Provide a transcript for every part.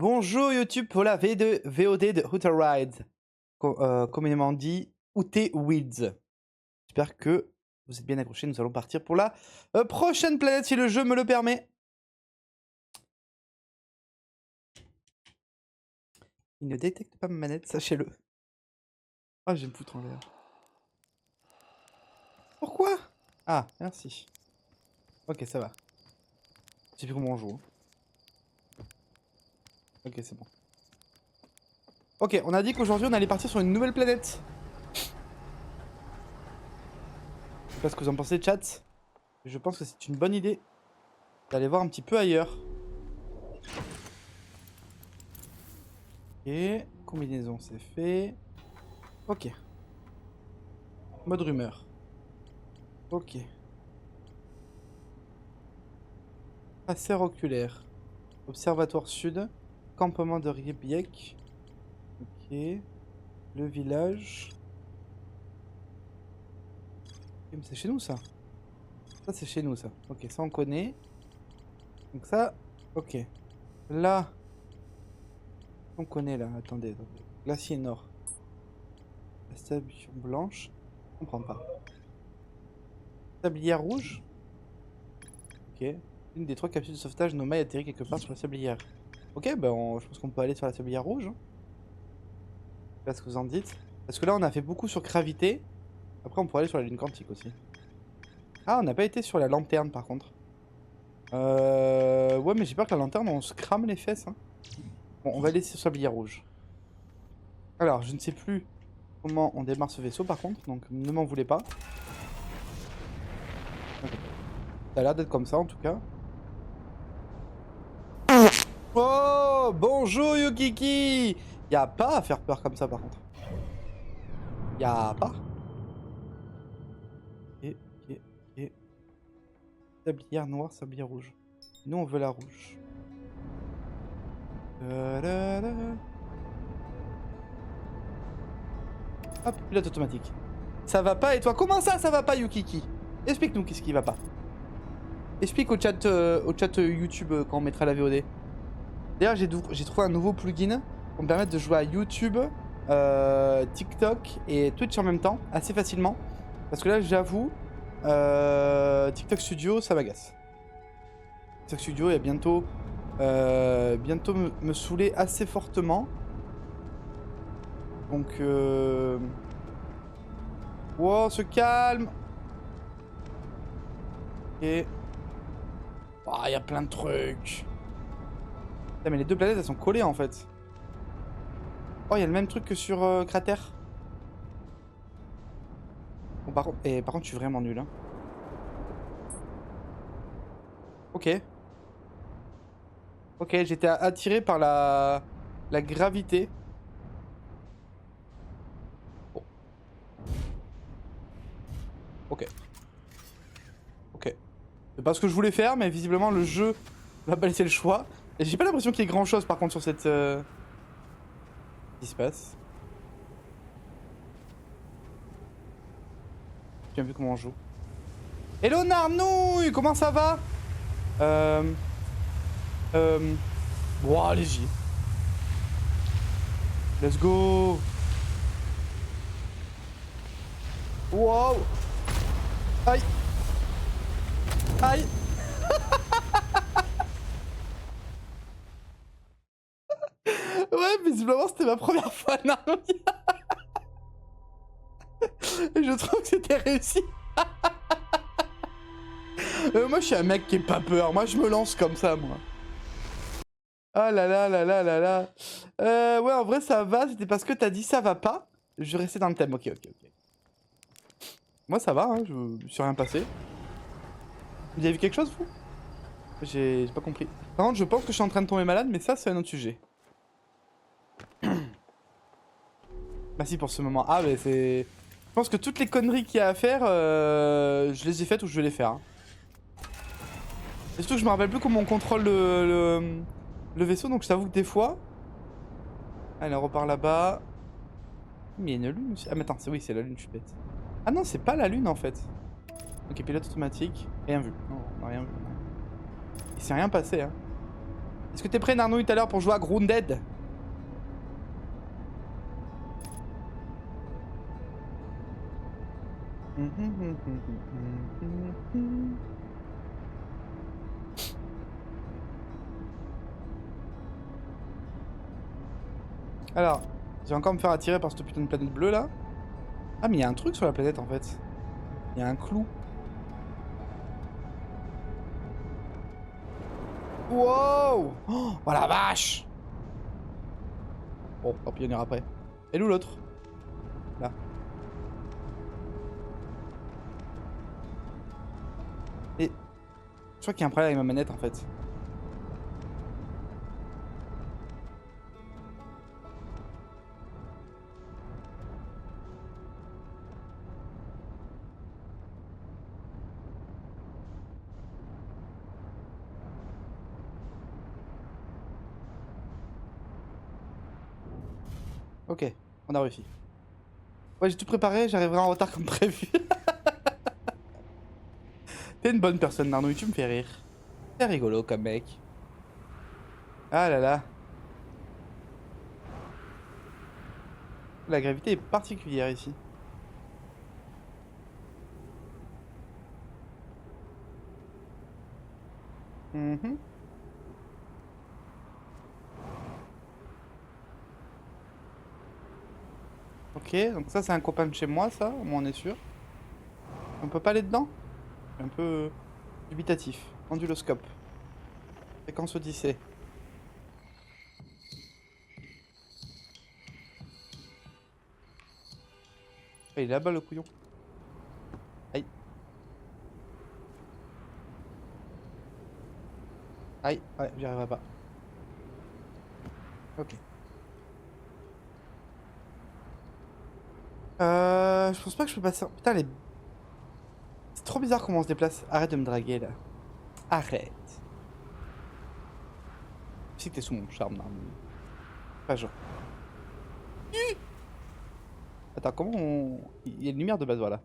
Bonjour YouTube pour la VOD de Outer Rides, communément dit Outer Wilds. J'espère que vous êtes bien accrochés, nous allons partir pour la prochaine planète si le jeu me le permet. Il ne détecte pas ma manette, sachez-le. Ah, je vais me foutre en l'air. Pourquoi? Ah, merci. Ok, ça va. Je sais plus comment on joue. Ok, c'est bon. Ok, on a dit qu'aujourd'hui on allait partir sur une nouvelle planète. Je sais pas ce que vous en pensez, chat. Je pense que c'est une bonne idée d'aller voir un petit peu ailleurs. Ok, combinaison c'est fait. Ok. Mode rumeur. Ok. Passeur oculaire. Observatoire sud. Campement de Riebiek. Ok. Le village. Ok, mais c'est chez nous ça. Ça c'est chez nous ça. Ok, ça on connaît. Donc ça, ok. Là, on connaît là. Attendez, attendez. Glacier nord. La station blanche. Je comprends pas. Sablière rouge. Ok. Une des 3 capsules de sauvetage Nomai atterrit quelque part sur la sablière. Ok, ben je pense qu'on peut aller sur la sablière rouge. Je sais pas ce que vous en dites. Parce que là on a fait beaucoup sur gravité. Après on pourrait aller sur la lune quantique aussi. Ah, on n'a pas été sur la lanterne par contre. Ouais, mais j'ai peur que la lanterne on se crame les fesses. Hein. Bon, on va laisser sur sablier rouge. Alors, je ne sais plus comment on démarre ce vaisseau par contre, donc ne m'en voulez pas. Okay. Ça a l'air d'être comme ça en tout cas. Oh, bonjour Yukiki. Y'a pas à faire peur comme ça par contre. Y'a pas. Ok, ok, ok. Sablière noire, sablière rouge. Nous on veut la rouge. Hop, pilote automatique. Ça va pas et toi? Comment ça va pas Yukiki? Explique-nous qu'est-ce qui va pas. Explique au chat YouTube quand on mettra la VOD. D'ailleurs, j'ai trouvé un nouveau plugin pour me permettre de jouer à YouTube, TikTok et Twitch en même temps, assez facilement. Parce que là, j'avoue, TikTok Studio, ça m'agace. TikTok Studio est bientôt me saouler assez fortement. Donc, wow, on se calme. Ok. Oh, y a plein de trucs. Putain, mais les deux planètes, elles sont collées en fait. Oh, il y a le même truc que sur Cratère. Bon, par contre, je suis vraiment nul. Hein. Ok. Ok, j'étais attiré par la gravité. Bon. Ok. Ok. C'est pas ce que je voulais faire, mais visiblement le jeu m'a pas laissé le choix. Et j'ai pas l'impression qu'il y ait grand chose par contre sur cette... Qu'est-ce qui se passe? J'ai bien vu comment on joue. Hello Narnouille, comment ça va? Bon, allez-y. Let's go. Wow. Aïe. Aïe. Ouais, visiblement c'était ma première fois Narnouille. Et je trouve que c'était réussi. Moi je suis un mec qui est pas peur, moi je me lance comme ça moi. Oh là là là là là là. Ouais, en vrai, ça va. C'était parce que t'as dit ça va pas. Je restais dans le thème. Ok, ok, ok. Moi, ça va, hein. Je me suis rien passé. Vous avez vu quelque chose, vous? J'ai pas compris. Par contre, je pense que je suis en train de tomber malade, mais ça, c'est un autre sujet. Merci pour ce moment. Ah, mais c'est... Je pense que toutes les conneries qu'il y a à faire, je les ai faites ou je vais les faire. Hein. Et surtout que je me rappelle plus comment on contrôle le vaisseau, donc je t'avoue que des fois... Allez, on repart là-bas. Mais il y a une lune aussi. Ah, mais attends, oui, c'est la lune, je suis bête. Ah non, c'est pas la lune, en fait. Ok, pilote automatique. Rien vu. Non, on n'a rien vu. Il s'est rien passé, hein. Est-ce que t'es prêt, Narnouille, tout à l'heure pour jouer à Grounded? Alors, je vais encore me faire attirer par cette putain de planète bleue là. Ah, mais il y a un truc sur la planète en fait. Il y a un clou. Wow! Oh la vache! Bon, tant pis, on ira après. Et où l'autre? Là. Et je crois qu'il y a un problème avec ma manette en fait. Ok, on a réussi. Ouais, j'ai tout préparé, j'arriverai en retard comme prévu. T'es une bonne personne, Narnouille, tu me fais rire. C'est rigolo comme mec. Ah là là. La gravité est particulière ici. Mhm. Ok, donc ça c'est un copain de chez moi, ça, au moins on est sûr. On peut pas aller dedans? Un peu dubitatif. Onduloscope. Fréquence Odyssée. Ah, il est là-bas le couillon. Aïe. Aïe, ouais, j'y arriverai pas. Ok. Je pense pas que je peux passer. Putain, les. C'est trop bizarre comment on se déplace. Arrête de me draguer là. Arrête. Je sais que t'es sous mon charme, Narnouille. Pas genre. Attends, comment on. Il y a une lumière de base, voilà.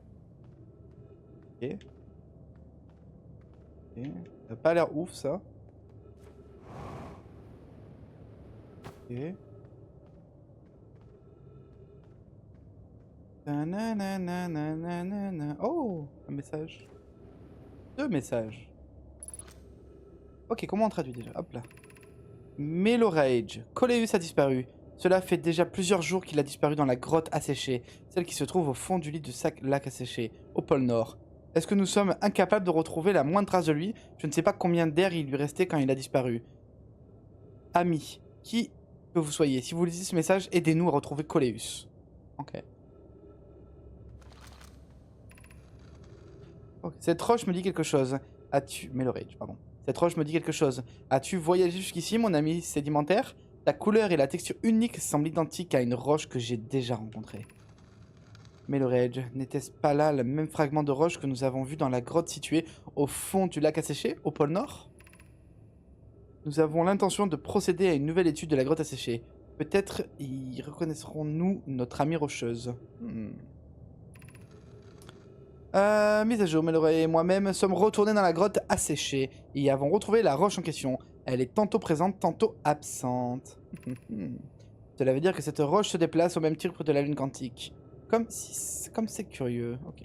Ok. Ok. Ça a pas l'air ouf ça. Ok. Nanananananana. Oh, un message. Deux messages. Ok, comment on traduit déjà? Hop là. Melorage. Coléus a disparu. Cela fait déjà plusieurs jours qu'il a disparu dans la grotte asséchée, celle qui se trouve au fond du lit du lac asséché, au pôle Nord. Est-ce que nous sommes incapables de retrouver la moindre trace de lui? Je ne sais pas combien d'air il lui restait quand il a disparu. Ami, qui que vous soyez, si vous lisez ce message, aidez-nous à retrouver Coléus. Ok. Ok. Cette roche me dit quelque chose. As-tu... Melorage, pardon. Cette roche me dit quelque chose. As-tu voyagé jusqu'ici, mon ami sédimentaire? Ta couleur et la texture unique semblent identiques à une roche que j'ai déjà rencontrée. Melorage, n'était-ce pas là le même fragment de roche que nous avons vu dans la grotte située au fond du lac asséché, au pôle Nord? Nous avons l'intention de procéder à une nouvelle étude de la grotte asséchée. Peut-être y reconnaîtrons-nous notre amie rocheuse. Mise à jour, Melroy et moi-même sommes retournés dans la grotte asséchée et y avons retrouvé la roche en question. Elle est tantôt présente, tantôt absente. Cela veut dire que cette roche se déplace au même titre de la lune quantique. Comme c'est curieux. Ok.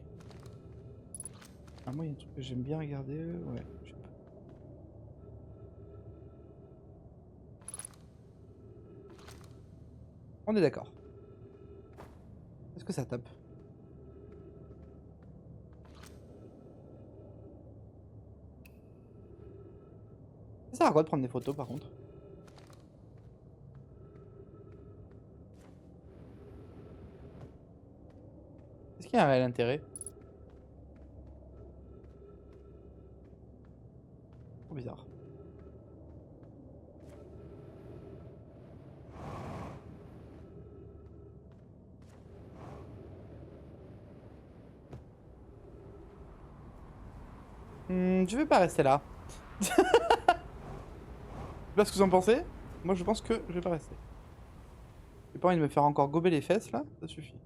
Ah, moi, il y a un truc que j'aime bien regarder. Ouais, je sais pas. On est d'accord. Est-ce que ça tape? Ça sert à quoi de prendre des photos par contre? Est-ce qu'il y a un réel intérêt? Trop bizarre. Je vais pas rester là. Je sais pas ce que vous en pensez. Moi, je pense que je vais pas rester. J'ai pas envie de me faire encore gober les fesses là. Ça suffit.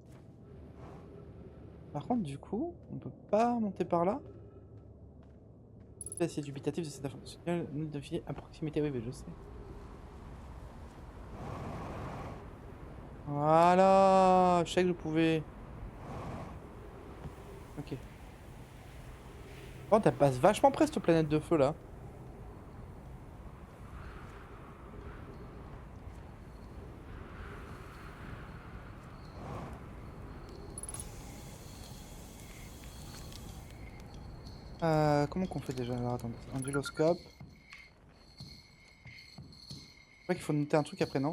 Par contre, du coup, on peut pas monter par là. C'est dubitatif de cette information. Nous deviez à proximité, oui, mais je sais. Voilà, je sais que je pouvais. Ok. Oh, t'as passe vachement près cette planète de feu là. Comment qu'on fait déjà? Alors attends, onduloscope. Je crois qu'il faut noter un truc après, non?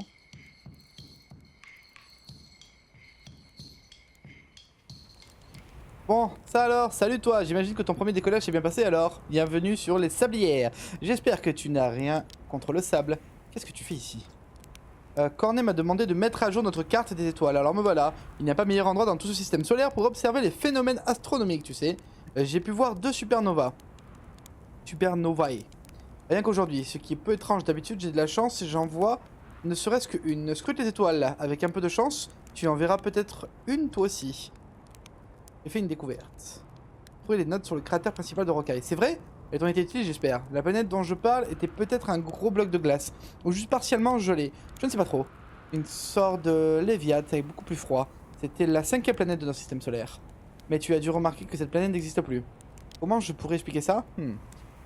Bon, ça alors, salut toi, j'imagine que ton premier décollage s'est bien passé alors. Bienvenue sur les sablières. J'espère que tu n'as rien contre le sable. Qu'est-ce que tu fais ici? Cornet m'a demandé de mettre à jour notre carte des étoiles, alors me voilà. Il n'y a pas meilleur endroit dans tout ce système solaire pour observer les phénomènes astronomiques, tu sais. J'ai pu voir 2 supernovas. Supernovae. Rien qu'aujourd'hui, ce qui est peu étrange d'habitude, j'ai de la chance, j'en vois ne serait-ce qu'une. Scrute les étoiles, avec un peu de chance, tu en verras peut-être une toi aussi. J'ai fait une découverte. Trouver les notes sur le cratère principal de Rocaille. C'est vrai? Elles ont été utiles, j'espère. La planète dont je parle était peut-être un gros bloc de glace, ou juste partiellement gelé. Je ne sais pas trop. Une sorte de Léviathe avec beaucoup plus froid. C'était la 5e planète de notre système solaire. Mais tu as dû remarquer que cette planète n'existe plus. Comment je pourrais expliquer ça?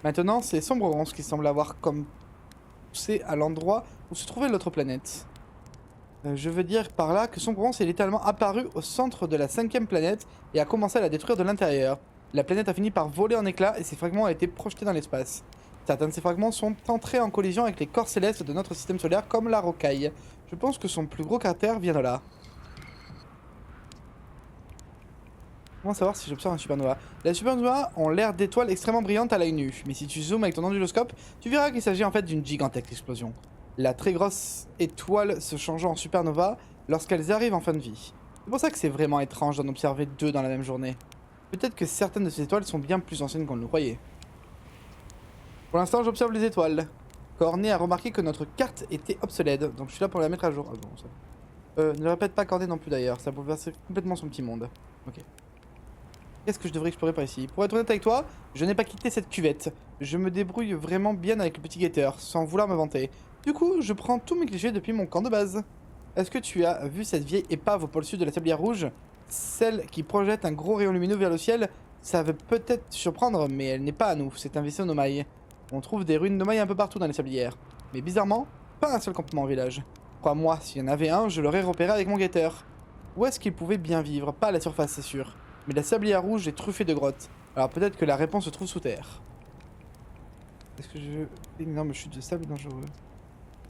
Maintenant, c'est Sombre Ronce qui semble avoir comme poussé à l'endroit où se trouvait l'autre planète. Je veux dire par là que Sombre Ronce est littéralement apparu au centre de la 5e planète et a commencé à la détruire de l'intérieur. La planète a fini par voler en éclats et ses fragments ont été projetés dans l'espace. Certains de ces fragments sont entrés en collision avec les corps célestes de notre système solaire comme la Rocaille. Je pense que son plus gros cratère vient de là. Comment savoir si j'observe un supernova? Les supernovas ont l'air d'étoiles extrêmement brillantes à l'œil nu, mais si tu zoomes avec ton onduloscope, tu verras qu'il s'agit en fait d'une gigantesque explosion. La très grosse étoile se changeant en supernova lorsqu'elles arrivent en fin de vie. C'est pour ça que c'est vraiment étrange d'en observer 2 dans la même journée. Peut-être que certaines de ces étoiles sont bien plus anciennes qu'on ne le croyait. Pour l'instant, j'observe les étoiles. Cornet a remarqué que notre carte était obsolète, donc je suis là pour la mettre à jour. Ah bon, ça. Ne répète pas Cornet non plus d'ailleurs, ça bouleverse complètement son petit monde. Ok. Qu'est-ce que je devrais explorer par ici? Pour être honnête avec toi, je n'ai pas quitté cette cuvette. Je me débrouille vraiment bien avec le petit guetteur, sans vouloir me vanter. Du coup, je prends tous mes clichés depuis mon camp de base. Est-ce que tu as vu cette vieille épave au pôle sud de la Sablière Rouge? Celle qui projette un gros rayon lumineux vers le ciel? Ça veut peut-être surprendre, mais elle n'est pas à nous, c'est un vaisseau Nomaille. On trouve des ruines Nomaille un peu partout dans les sablières. Mais bizarrement, pas un seul campement au village. Crois-moi, s'il y en avait un, je l'aurais repéré avec mon guetteur. Où est-ce qu'il pouvait bien vivre? Pas à la surface, c'est sûr. Mais la Sablière Rouge est truffée de grottes. Alors peut-être que la réponse se trouve sous terre. Est-ce que je... Une énorme chute de sable dangereux.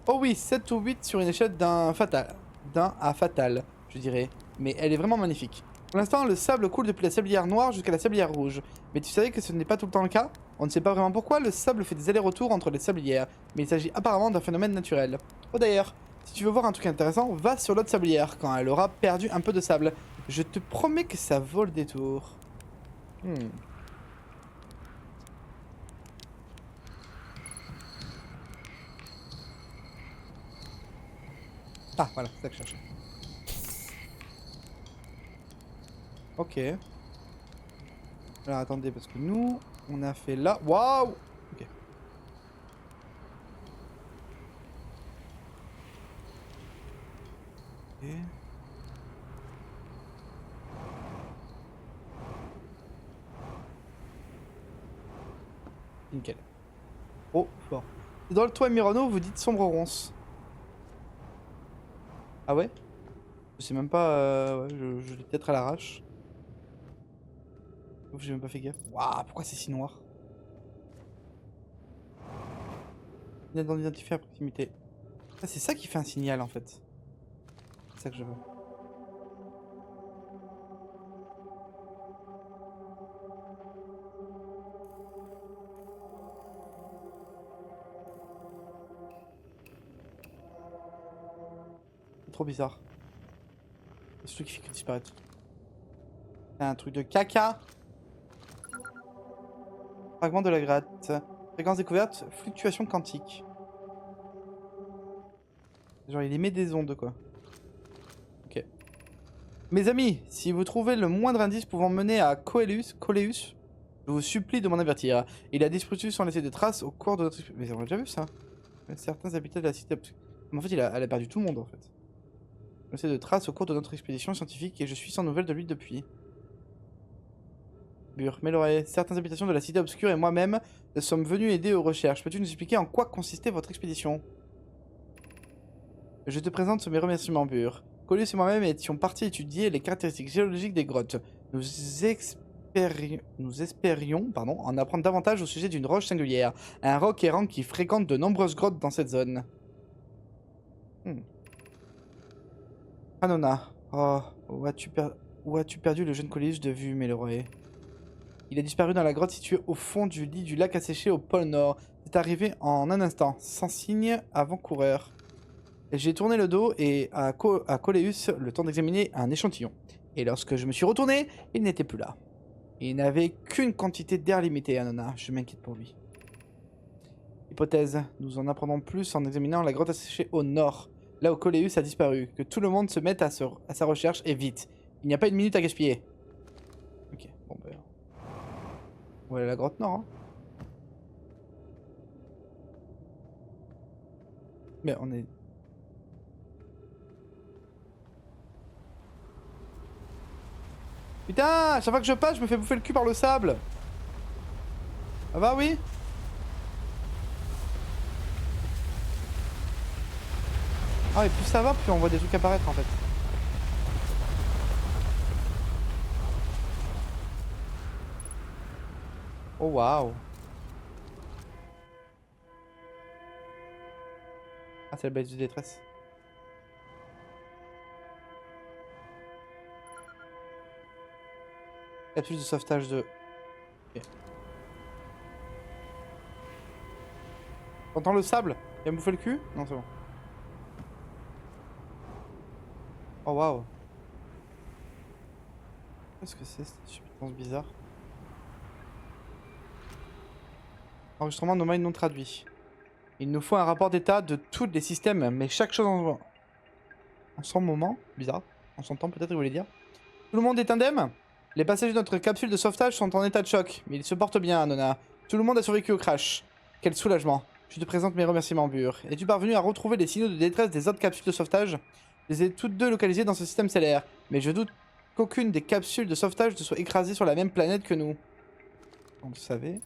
Oh oui, 7 ou 8 sur une échelle d'un fatal. D'un à fatal, je dirais. Mais elle est vraiment magnifique. Pour l'instant, le sable coule depuis la Sablière Noire jusqu'à la Sablière Rouge. Mais tu savais que ce n'est pas tout le temps le cas? On ne sait pas vraiment pourquoi, le sable fait des allers-retours entre les sablières. Mais il s'agit apparemment d'un phénomène naturel. Oh d'ailleurs, si tu veux voir un truc intéressant, va sur l'autre sablière quand elle aura perdu un peu de sable. Je te promets que ça vaut le détour. Ah, voilà, c'est ça que je cherchais. Ok. Alors attendez, parce que nous, on a fait là. Waouh! Ok. Ok. Nickel. Oh, fort. Dans le toit Mirano, vous dites Sombre Ronce. Ah ouais? Je sais même pas. Ouais, je l'ai peut-être à l'arrache. Ouf, j'ai même pas fait gaffe. Waouh, pourquoi c'est si noir? Il d'en identifier à proximité. Ah, c'est ça qui fait un signal en fait. C'est ça que je veux. C'est trop bizarre. C'est ce truc qui fait que disparaître. C'est un truc de caca. Fragment de la gratte. Fréquence découverte, fluctuation quantique. Genre il émet des ondes quoi. Ok. Mes amis, si vous trouvez le moindre indice pouvant mener à Coeleus, je vous supplie de m'en avertir. Il a disparu sans laisser de traces au cours de notre... Mais on a déjà vu ça. Certains habitats de la cité... Mais en fait elle a perdu tout le monde en fait. laissé de traces au cours de notre expédition scientifique et je suis sans nouvelles de lui depuis. Bur, Melorae, certaines habitations de la cité obscure et moi-même sommes venus aider aux recherches. Peux-tu nous expliquer en quoi consistait votre expédition? Je te présente mes remerciements, Bur. Coleus et moi-même étions partis étudier les caractéristiques géologiques des grottes. Nous espérions en apprendre davantage au sujet d'une roche singulière, un roc errant qui fréquente de nombreuses grottes dans cette zone. Anona. Oh, où as-tu perdu le jeune Coleus de vue, Melorae? Il a disparu dans la grotte située au fond du lit du lac asséché au pôle Nord. C'est arrivé en un instant, sans signe avant-coureur. J'ai tourné le dos et à Coleus le temps d'examiner un échantillon. Et lorsque je me suis retourné, il n'était plus là. Il n'avait qu'une quantité d'air limitée, Anona. Je m'inquiète pour lui. Hypothèse. Nous en apprendrons plus en examinant la grotte asséchée au nord, là où Coleus a disparu. Que tout le monde se mette à sa recherche et vite. Il n'y a pas une minute à gaspiller. Ok, bon ben... On va aller à la grotte nord, hein. Mais on est... Putain, à chaque fois que je passe, je me fais bouffer le cul par le sable. Ça va, oui? Ah, et plus ça va, plus on voit des trucs apparaître, en fait. Oh, waouh. Ah, c'est la base de détresse. Capsule de sauvetage de... Ok. T'entends le sable? Il va me bouffer le cul? Non, c'est bon. Oh, waouh. Qu'est-ce que c'est cette substance bizarre? Enregistrement anomalie non traduit. Il nous faut un rapport d'état de tous les systèmes, mais chaque chose en son moment. Bizarre. En son temps, peut-être, il voulait dire. Tout le monde est indemne? Les passagers de notre capsule de sauvetage sont en état de choc, mais ils se portent bien, Anona. Tout le monde a survécu au crash. Quel soulagement. Je te présente mes remerciements, Bur. Es-tu parvenu à retrouver les signaux de détresse des autres capsules de sauvetage? Je les ai toutes deux localisées dans ce système stellaire, mais je doute qu'aucune des capsules de sauvetage ne soit écrasée sur la même planète que nous. On le savait.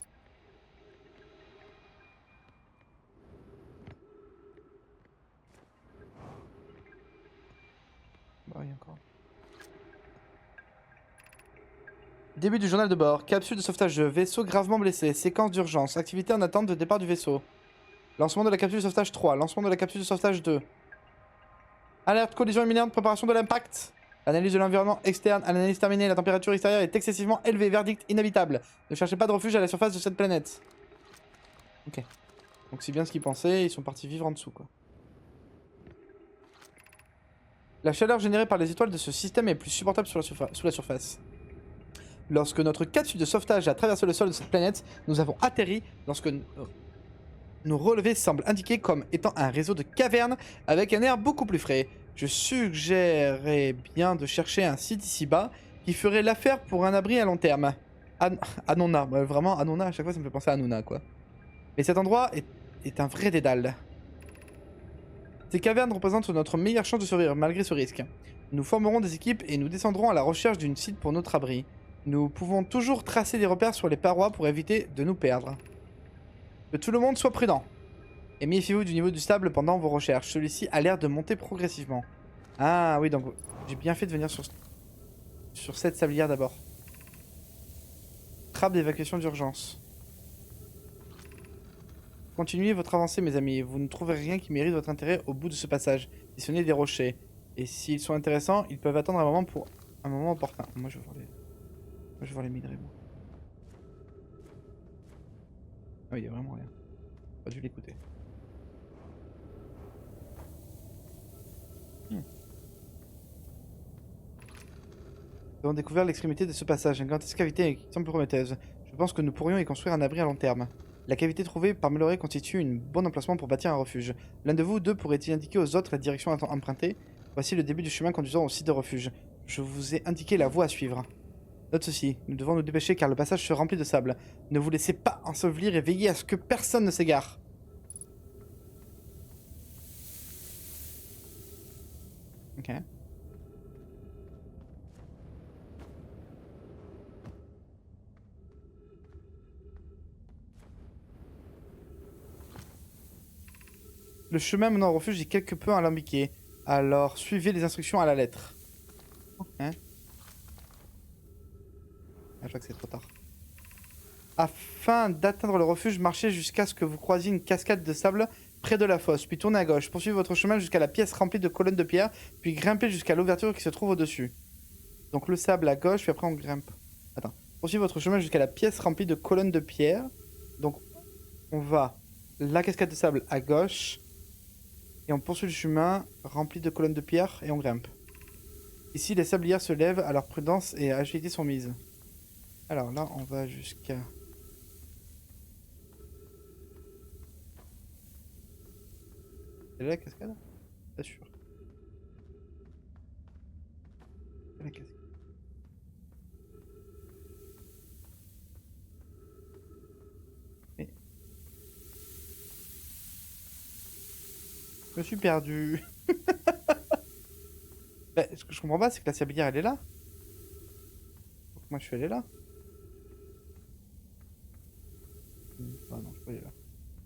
Bah oui, encore. Début du journal de bord. Capsule de sauvetage de vaisseau gravement blessé. Séquence d'urgence. Activité en attente de départ du vaisseau. Lancement de la capsule de sauvetage 3. Lancement de la capsule de sauvetage 2. Alerte, collision imminente, préparation de l'impact. Analyse de l'environnement externe. Analyse terminée. La température extérieure est excessivement élevée. Verdict inhabitable. Ne cherchez pas de refuge à la surface de cette planète. Ok. Donc c'est bien ce qu'ils pensaient. Ils sont partis vivre en dessous, quoi. La chaleur générée par les étoiles de ce système est plus supportable sous la surface. Lorsque notre capsule de sauvetage a traversé le sol de cette planète, nous avons atterri lorsque nos relevés semblent indiquer comme étant un réseau de cavernes avec un air beaucoup plus frais. Je suggérerais bien de chercher un site ici-bas qui ferait l'affaire pour un abri à long terme. Anona, vraiment Anona, à chaque fois ça me fait penser à Anona, quoi. Mais cet endroit est un vrai dédale. Ces cavernes représentent notre meilleure chance de survivre malgré ce risque. Nous formerons des équipes et nous descendrons à la recherche d'une site pour notre abri. Nous pouvons toujours tracer des repères sur les parois pour éviter de nous perdre. Que tout le monde soit prudent. Et méfiez-vous du niveau du sable pendant vos recherches. Celui-ci a l'air de monter progressivement. Ah oui, donc j'ai bien fait de venir sur cette sablière d'abord. Trappe d'évacuation d'urgence. Continuez votre avancée, mes amis. Vous ne trouverez rien qui mérite votre intérêt au bout de ce passage, si ce n'est des rochers. Et s'ils sont intéressants, ils peuvent attendre un moment opportun. Moi, je vais voir les minerais, moi. Ah oui, il y a vraiment rien. Pas dû l'écouter. Nous avons découvert l'extrémité de ce passage, une gigantesque cavité qui semble prometteuse. Je pense que nous pourrions y construire un abri à long terme. La cavité trouvée par Melorae constitue un bon emplacement pour bâtir un refuge. L'un de vous deux pourrait-il indiquer aux autres la direction à emprunter? Voici le début du chemin conduisant au site de refuge. Je vous ai indiqué la voie à suivre. Note ceci, nous devons nous dépêcher car le passage se remplit de sable. Ne vous laissez pas ensevelir et veillez à ce que personne ne s'égare. Ok. Le chemin menant au refuge est quelque peu alambiqué. Alors suivez les instructions à la lettre. Hein? Ah, je crois que c'est trop tard. Afin d'atteindre le refuge, marchez jusqu'à ce que vous croisiez une cascade de sable près de la fosse, puis tournez à gauche. Poursuivez votre chemin jusqu'à la pièce remplie de colonnes de pierre, puis grimpez jusqu'à l'ouverture qui se trouve au-dessus. Donc le sable à gauche, puis après on grimpe. Attends. Poursuivez votre chemin jusqu'à la pièce remplie de colonnes de pierre. Donc on va la cascade de sable à gauche, et on poursuit le chemin rempli de colonnes de pierre, et on grimpe. Ici, les sablières se lèvent, alors prudence et agilité sont mises. Alors là, on va jusqu'à... C'est là la cascade? Pas sûr. C'est la cascade. Mais... Je me suis perdu. Bah, ce que je comprends pas, c'est que la sablière, elle est là. Donc moi, je suis allé là. Ah non, je suis pas allé là.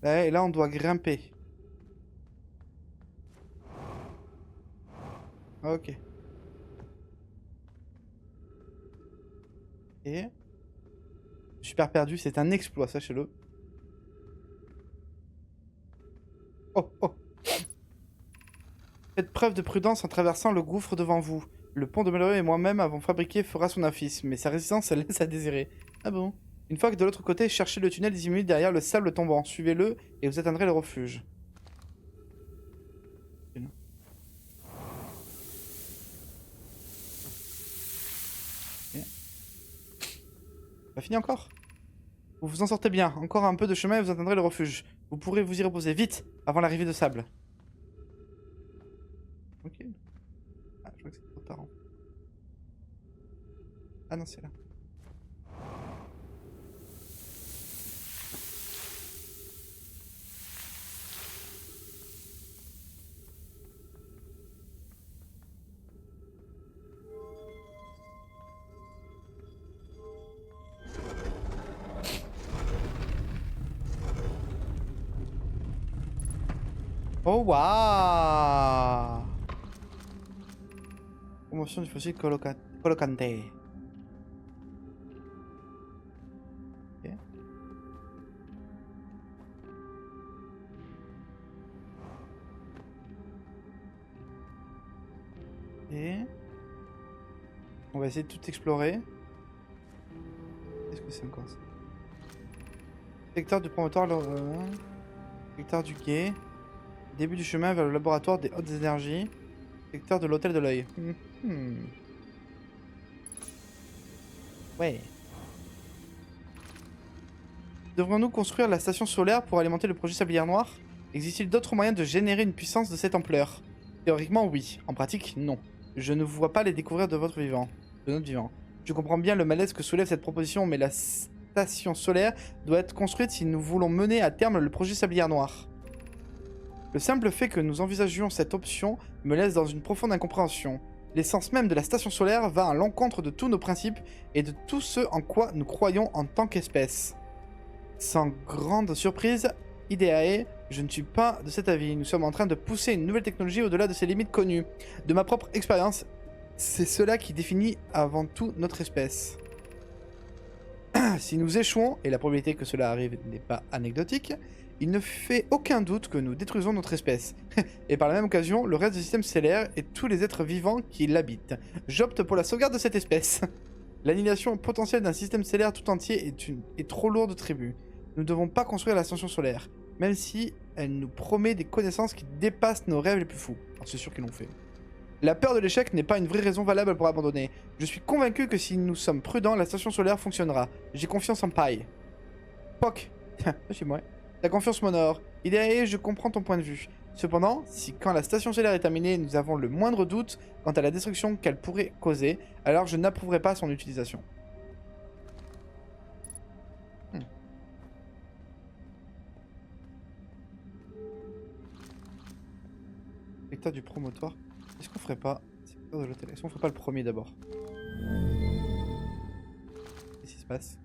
Ouais, et là, on doit grimper. Ok. Et... Super perdu, c'est un exploit, sachez-le. Oh, oh. Faites preuve de prudence en traversant le gouffre devant vous. Le pont de Malheureux et moi-même avons fabriqué fera son office, mais sa résistance elle laisse à désirer. Ah bon? Une fois que de l'autre côté, cherchez le tunnel dissimulé derrière le sable tombant. Suivez-le et vous atteindrez le refuge. Okay. Pas fini encore? Vous vous en sortez bien. Encore un peu de chemin et vous atteindrez le refuge. Vous pourrez vous y reposer vite avant l'arrivée de sable. Ok. Ah, je vois que c'est trop tard. Ah non, c'est là. Oh waouh! Promotion du fossile Colocante. Ok. Et... On va essayer de tout explorer. Qu'est-ce que c'est encore ça? Secteur du promontoire, secteur du quai. Début du chemin vers le laboratoire des hautes énergies. Secteur de l'hôtel de l'œil. Ouais. Devrions-nous construire la station solaire pour alimenter le projet Sablière Noire? Existe-t-il d'autres moyens de générer une puissance de cette ampleur? Théoriquement, oui. En pratique, non. Je ne vois pas les découvrir de votre vivant. De notre vivant. Je comprends bien le malaise que soulève cette proposition, mais la station solaire doit être construite si nous voulons mener à terme le projet Sablière Noire. Le simple fait que nous envisagions cette option me laisse dans une profonde incompréhension. L'essence même de la station solaire va à l'encontre de tous nos principes et de tout ce en quoi nous croyons en tant qu'espèce. Sans grande surprise, Ideae, je ne suis pas de cet avis. Nous sommes en train de pousser une nouvelle technologie au-delà de ses limites connues. De ma propre expérience, c'est cela qui définit avant tout notre espèce. Si nous échouons, et la probabilité que cela arrive n'est pas anecdotique, il ne fait aucun doute que nous détruisons notre espèce. Et par la même occasion, le reste du système stellaire et tous les êtres vivants qui l'habitent. J'opte pour la sauvegarde de cette espèce. L'annihilation potentielle d'un système stellaire tout entier est trop lourde de tribut. Nous ne devons pas construire la station solaire, même si elle nous promet des connaissances qui dépassent nos rêves les plus fous. Alors c'est sûr qu'ils l'ont fait. La peur de l'échec n'est pas une vraie raison valable pour abandonner. Je suis convaincu que si nous sommes prudents, la station solaire fonctionnera. J'ai confiance en Pai. Poc. Chez moi. Ta confiance m'honore. Ideae, je comprends ton point de vue. Cependant, si quand la station solaire est terminée, nous avons le moindre doute quant à la destruction qu'elle pourrait causer, alors je n'approuverai pas son utilisation. Secteur du promotoire. Est-ce qu'on ferait pas... Secteur de l'hôtel. Est-ce qu'on ferait pas le premier d'abord? Qu'est-ce qui se passe?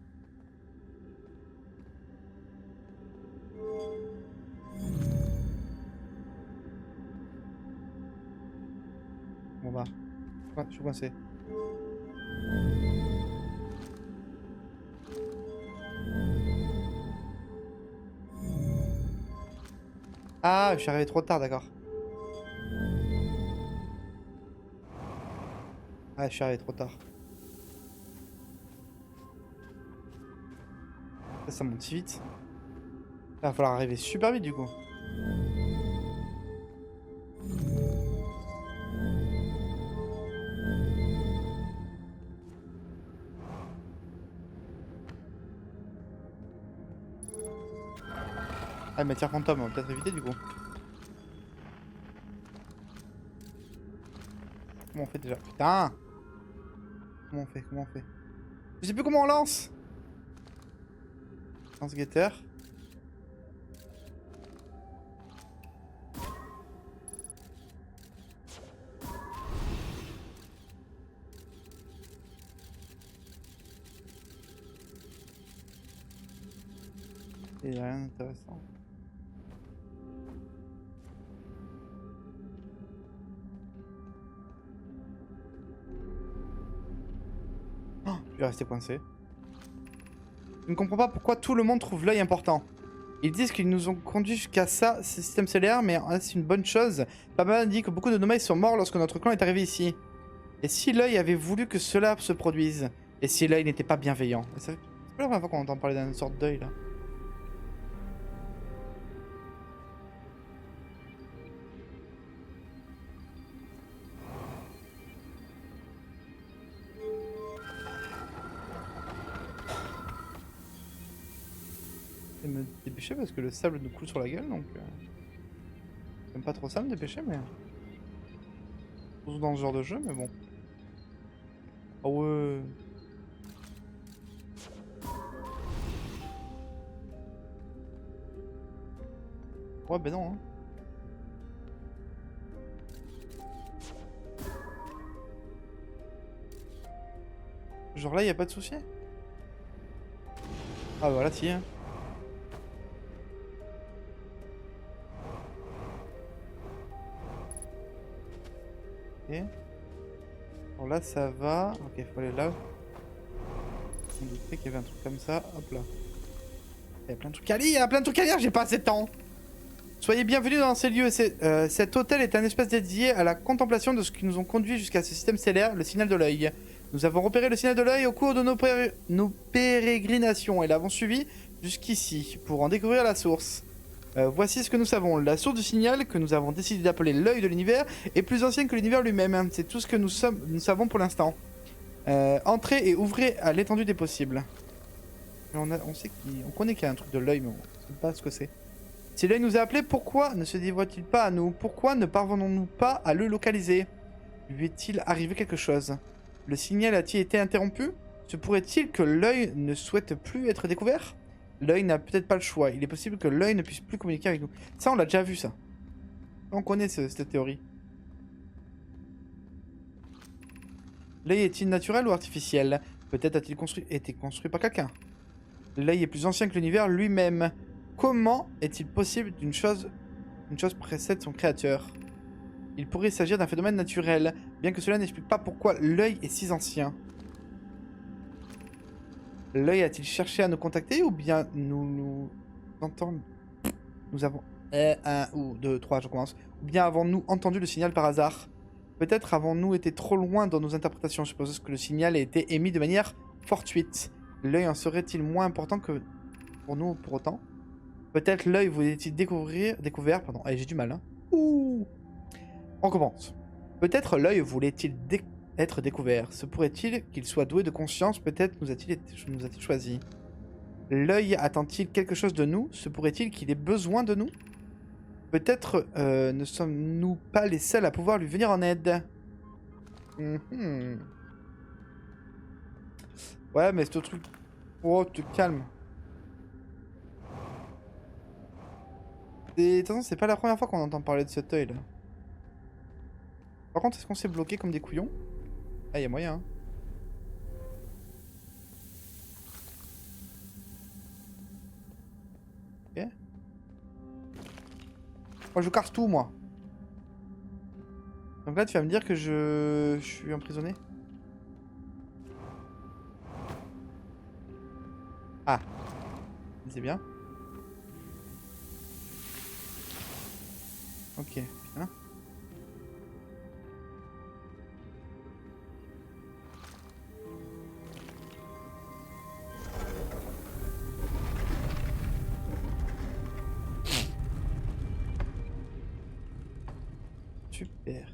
On va. Ouais, je suis coincé. Ah, je suis arrivé trop tard, d'accord. Ah, je suis arrivé trop tard. Ça monte si vite. Il va falloir arriver super vite du coup. Ah, matière fantôme, on va peut-être éviter du coup. Comment on fait déjà? Putain! Comment on fait? Comment on fait? Je sais plus comment on lance! Lance-guetteur. Il n'y a rien d'intéressant. Oh, je vais rester coincé. Je ne comprends pas pourquoi tout le monde trouve l'œil important. Ils disent qu'ils nous ont conduits jusqu'à ça, ce système stellaire, mais c'est une bonne chose. Papa dit que beaucoup de Nomades sont morts lorsque notre clan est arrivé ici. Et si l'œil avait voulu que cela se produise? Et si l'œil n'était pas bienveillant? C'est pas la première fois qu'on entend parler d'une sorte d'œil là. Je vais me dépêcher parce que le sable nous coule sur la gueule donc. J'aime pas trop ça me dépêcher mais. Surtout dans ce genre de jeu mais bon. Ah ouais. Ouais ben non hein. Genre là y a pas de souci. Ah bah là si hein. Ok. Alors là ça va. Ok faut aller là. On doutait qu'il y avait un truc comme ça. Hop là. Il y a plein de trucs à lire, il y a plein de trucs à lire, j'ai pas assez de temps. Soyez bienvenus dans ces lieux. Cet hôtel est un espace dédié à la contemplation de ce qui nous ont conduit jusqu'à ce système stellaire, le signal de l'œil. Nous avons repéré le signal de l'œil au cours de nos pérégrinations et l'avons suivi jusqu'ici pour en découvrir la source. Voici ce que nous savons. La source du signal, que nous avons décidé d'appeler l'œil de l'univers, est plus ancienne que l'univers lui-même. C'est tout ce que nous savons pour l'instant. Entrez et ouvrez à l'étendue des possibles. On sait on connaît qu'il y a un truc de l'œil, mais on ne sait pas ce que c'est. Si l'œil nous a appelés, pourquoi ne se dévoile-t-il pas à nous? Pourquoi ne parvenons-nous pas à le localiser? Lui est-il arrivé quelque chose? Le signal a-t-il été interrompu? Se pourrait-il que l'œil ne souhaite plus être découvert? L'œil n'a peut-être pas le choix. Il est possible que l'œil ne puisse plus communiquer avec nous. Ça, on l'a déjà vu, ça. On connaît cette théorie. L'œil est-il naturel ou artificiel? Peut-être a-t-il été construit par quelqu'un. L'œil est plus ancien que l'univers lui-même. Comment est-il possible qu'une chose précède son créateur? Il pourrait s'agir d'un phénomène naturel, bien que cela n'explique pas pourquoi l'œil est si ancien. L'œil a-t-il cherché à nous contacter ou bien nous entendons? Nous avons... 1 ou 2, 3, je commence. Ou bien avons-nous entendu le signal par hasard? Peut-être avons-nous été trop loin dans nos interprétations. Je suppose que le signal a été émis de manière fortuite. L'œil en serait-il moins important que pour nous pour autant? Peut-être l'œil voulait-il découvert, pardon, allez j'ai du mal hein. Ouh. On commence. Peut-être l'œil voulait-il être découvert. Se pourrait-il qu'il soit doué de conscience? Peut-être nous a-t-il choisi. L'œil attend-il quelque chose de nous? Se pourrait-il qu'il ait besoin de nous? Peut-être ne sommes-nous pas les seuls à pouvoir lui venir en aide. Ouais mais ce truc... Oh te calme. De toute façon c'est pas la première fois qu'on entend parler de cet œil là. Par contre, est-ce qu'on s'est bloqué comme des couillons? Ah, il y a moyen. Hein. Ok. Moi, je casse tout, moi. Donc là, tu vas me dire que je suis emprisonné? Ah, c'est bien. Ok, bien. Super.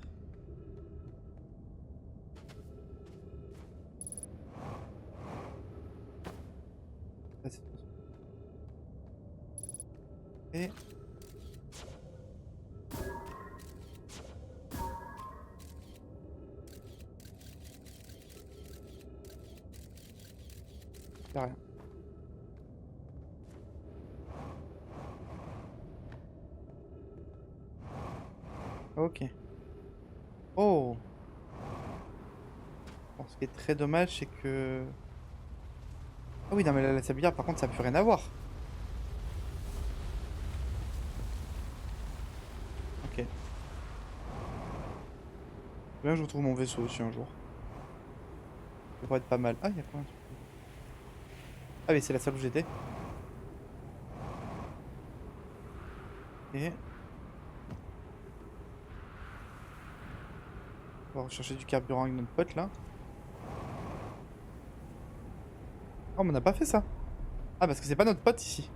Et... y'a rien. Ok. Oh. Bon, ce qui est très dommage, c'est que... Ah oui, non mais la sablière, par contre, ça n'a plus rien à voir. Ok. Bien que je retrouve mon vaisseau aussi un jour. Ça devrait être pas mal. Ah, il y a quoi un truc? Ah oui, c'est la salle où j'étais. Et... on va rechercher du carburant avec notre pote là. Oh, mais on n'a pas fait ça. Ah, parce que c'est pas notre pote ici.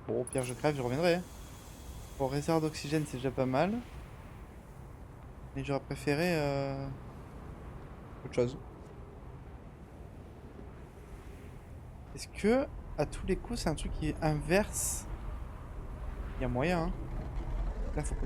Bon, au pire, je crève, je reviendrai. Hein. Bon, réserve d'oxygène, c'est déjà pas mal. Mais j'aurais préféré autre chose. Est-ce que, à tous les coups, c'est un truc qui est inverse? Il y a moyen, hein. Là, faut que...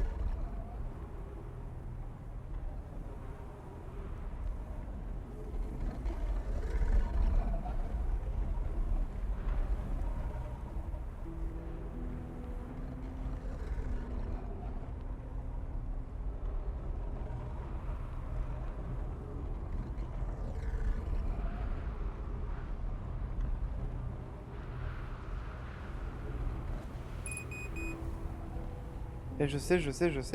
Et je sais,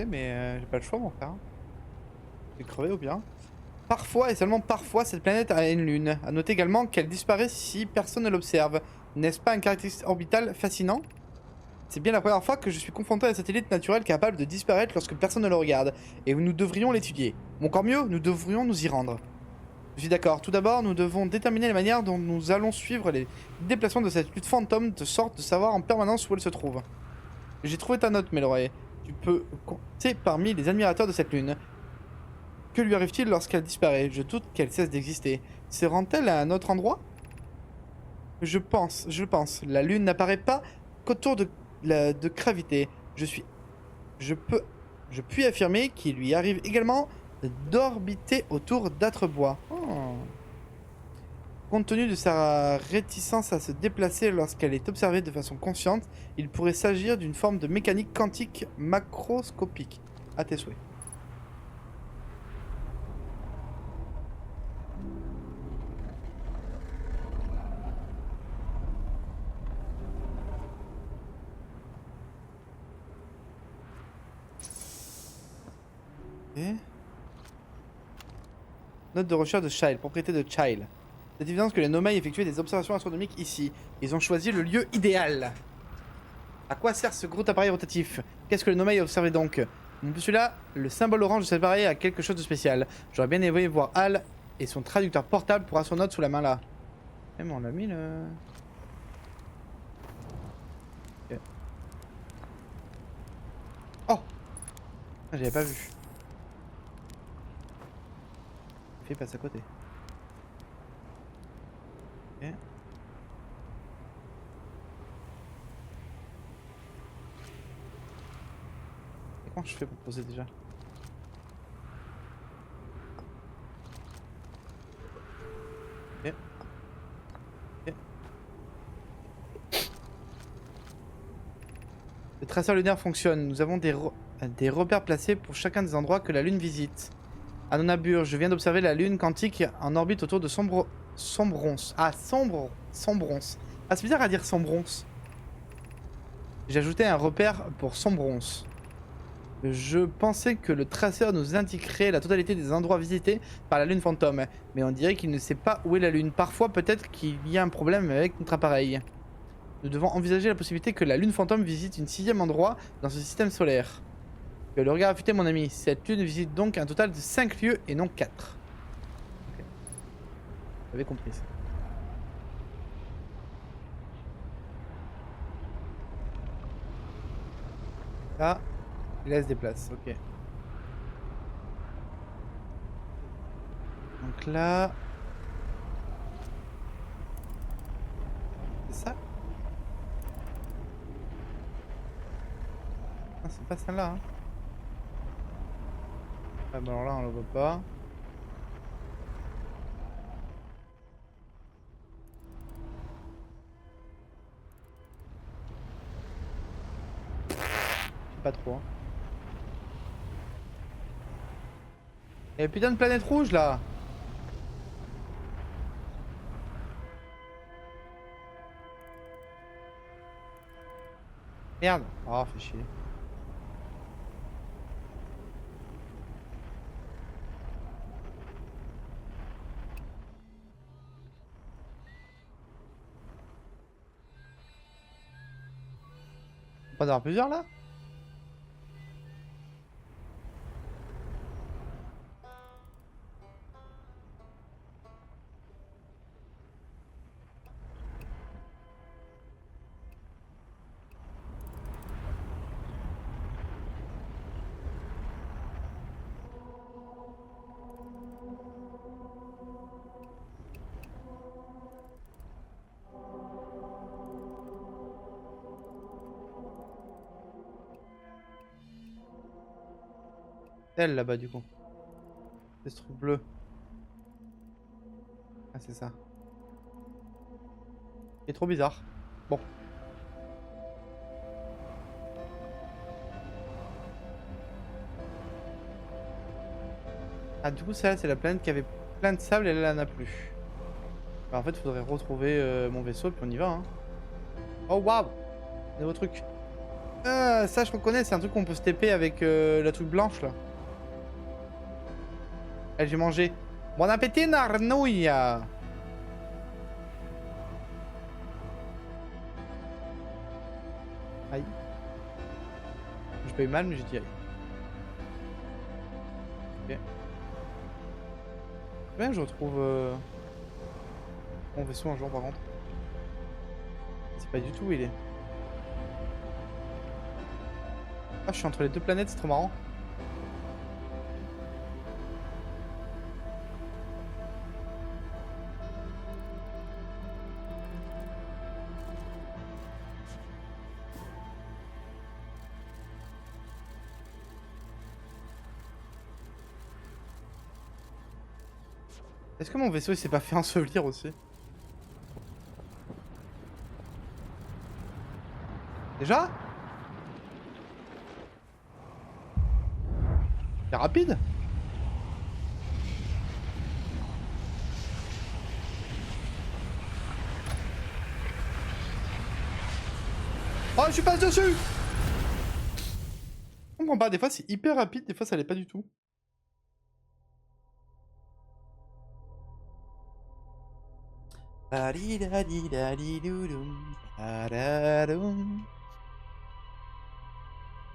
mais j'ai pas le choix, mon frère. Je vais crever ou bien. Parfois, et seulement parfois, cette planète a une lune. A noter également qu'elle disparaît si personne ne l'observe. N'est-ce pas un caractéristique orbital fascinant? C'est bien la première fois que je suis confronté à un satellite naturel capable de disparaître lorsque personne ne le regarde. Et nous devrions l'étudier. Ou encore mieux, nous devrions nous y rendre. Je suis d'accord. Tout d'abord, nous devons déterminer la manière dont nous allons suivre les déplacements de cette lutte fantôme de sorte de savoir en permanence où elle se trouve. J'ai trouvé ta note, Melroy. Tu peux compter parmi les admirateurs de cette lune. Que lui arrive-t-il lorsqu'elle disparaît? Je doute qu'elle cesse d'exister. Se rend-elle à un autre endroit? Je pense. La lune n'apparaît pas qu'autour de gravité. Je puis affirmer qu'il lui arrive également d'orbiter autour d'Âtre-Bois. Oh. Compte tenu de sa réticence à se déplacer lorsqu'elle est observée de façon consciente, il pourrait s'agir d'une forme de mécanique quantique macroscopique. À tes souhaits. Et... note de recherche de Child, propriété de Child. C'est évident que les Nomai effectuaient des observations astronomiques ici. Ils ont choisi le lieu idéal. À quoi sert ce gros appareil rotatif? Qu'est-ce que les Nomai observaient donc? Mon postulat, le symbole orange de cet appareil a quelque chose de spécial. J'aurais bien aimé voir Hal et son traducteur portable pour astronaute sous la main là. Eh mais on l'a mis le... Okay. Oh, j'avais pas vu. Il passe à côté. Ok. Et comment je fais pour poser déjà? Ok. Ok. Le traceur lunaire fonctionne. Nous avons des repères placés pour chacun des endroits que la Lune visite. À Nonabur, je viens d'observer la Lune quantique en orbite autour de Sombrons. Ah, Sombrons. Ah, c'est bizarre à dire Sombrons. J'ai ajouté un repère pour Sombronce. Je pensais que le traceur nous indiquerait la totalité des endroits visités par la lune fantôme, mais on dirait qu'il ne sait pas où est la lune. Parfois, peut-être qu'il y a un problème avec notre appareil. Nous devons envisager la possibilité que la lune fantôme visite une 6e endroit dans ce système solaire. Tu as le regard affûté, mon ami. Cette lune visite donc un total de 5 lieux et non 4. Ok, j'avais compris ça. Là, il laisse des places, ok. Donc là... C'est ça? Ah, c'est pas celle-là, hein. Ah bah alors là, on le voit pas. Je sais pas trop, hein. Il y a une putain de planète rouge, là. Merde. Oh, fait chier. On peut en avoir plusieurs, là? Elle, là-bas, du coup. C'est ce truc bleu. Ah, c'est ça. C'est trop bizarre. Bon. Ah, du coup, celle-là, c'est la planète qui avait plein de sable et là, elle en a plus. Bah, en fait, il faudrait retrouver mon vaisseau, puis on y va, hein. Oh, waouh! Nouveau truc. Ça, je reconnais, c'est un truc qu'on peut se TP avec la truc blanche, là. Allez, j'ai mangé. Bon appétit, Narnouille! Aïe. Je pas eu mal, mais j'ai dit allez. Ok. Bien, je retrouve mon vaisseau un jour, par contre. C'est pas du tout où il est. Ah, je suis entre les deux planètes, c'est trop marrant. Est-ce que mon vaisseau il s'est pas fait ensevelir aussi? Déjà? C'est rapide? Oh, je suis pas dessus! Je comprends pas, des fois c'est hyper rapide, des fois ça l'est pas du tout.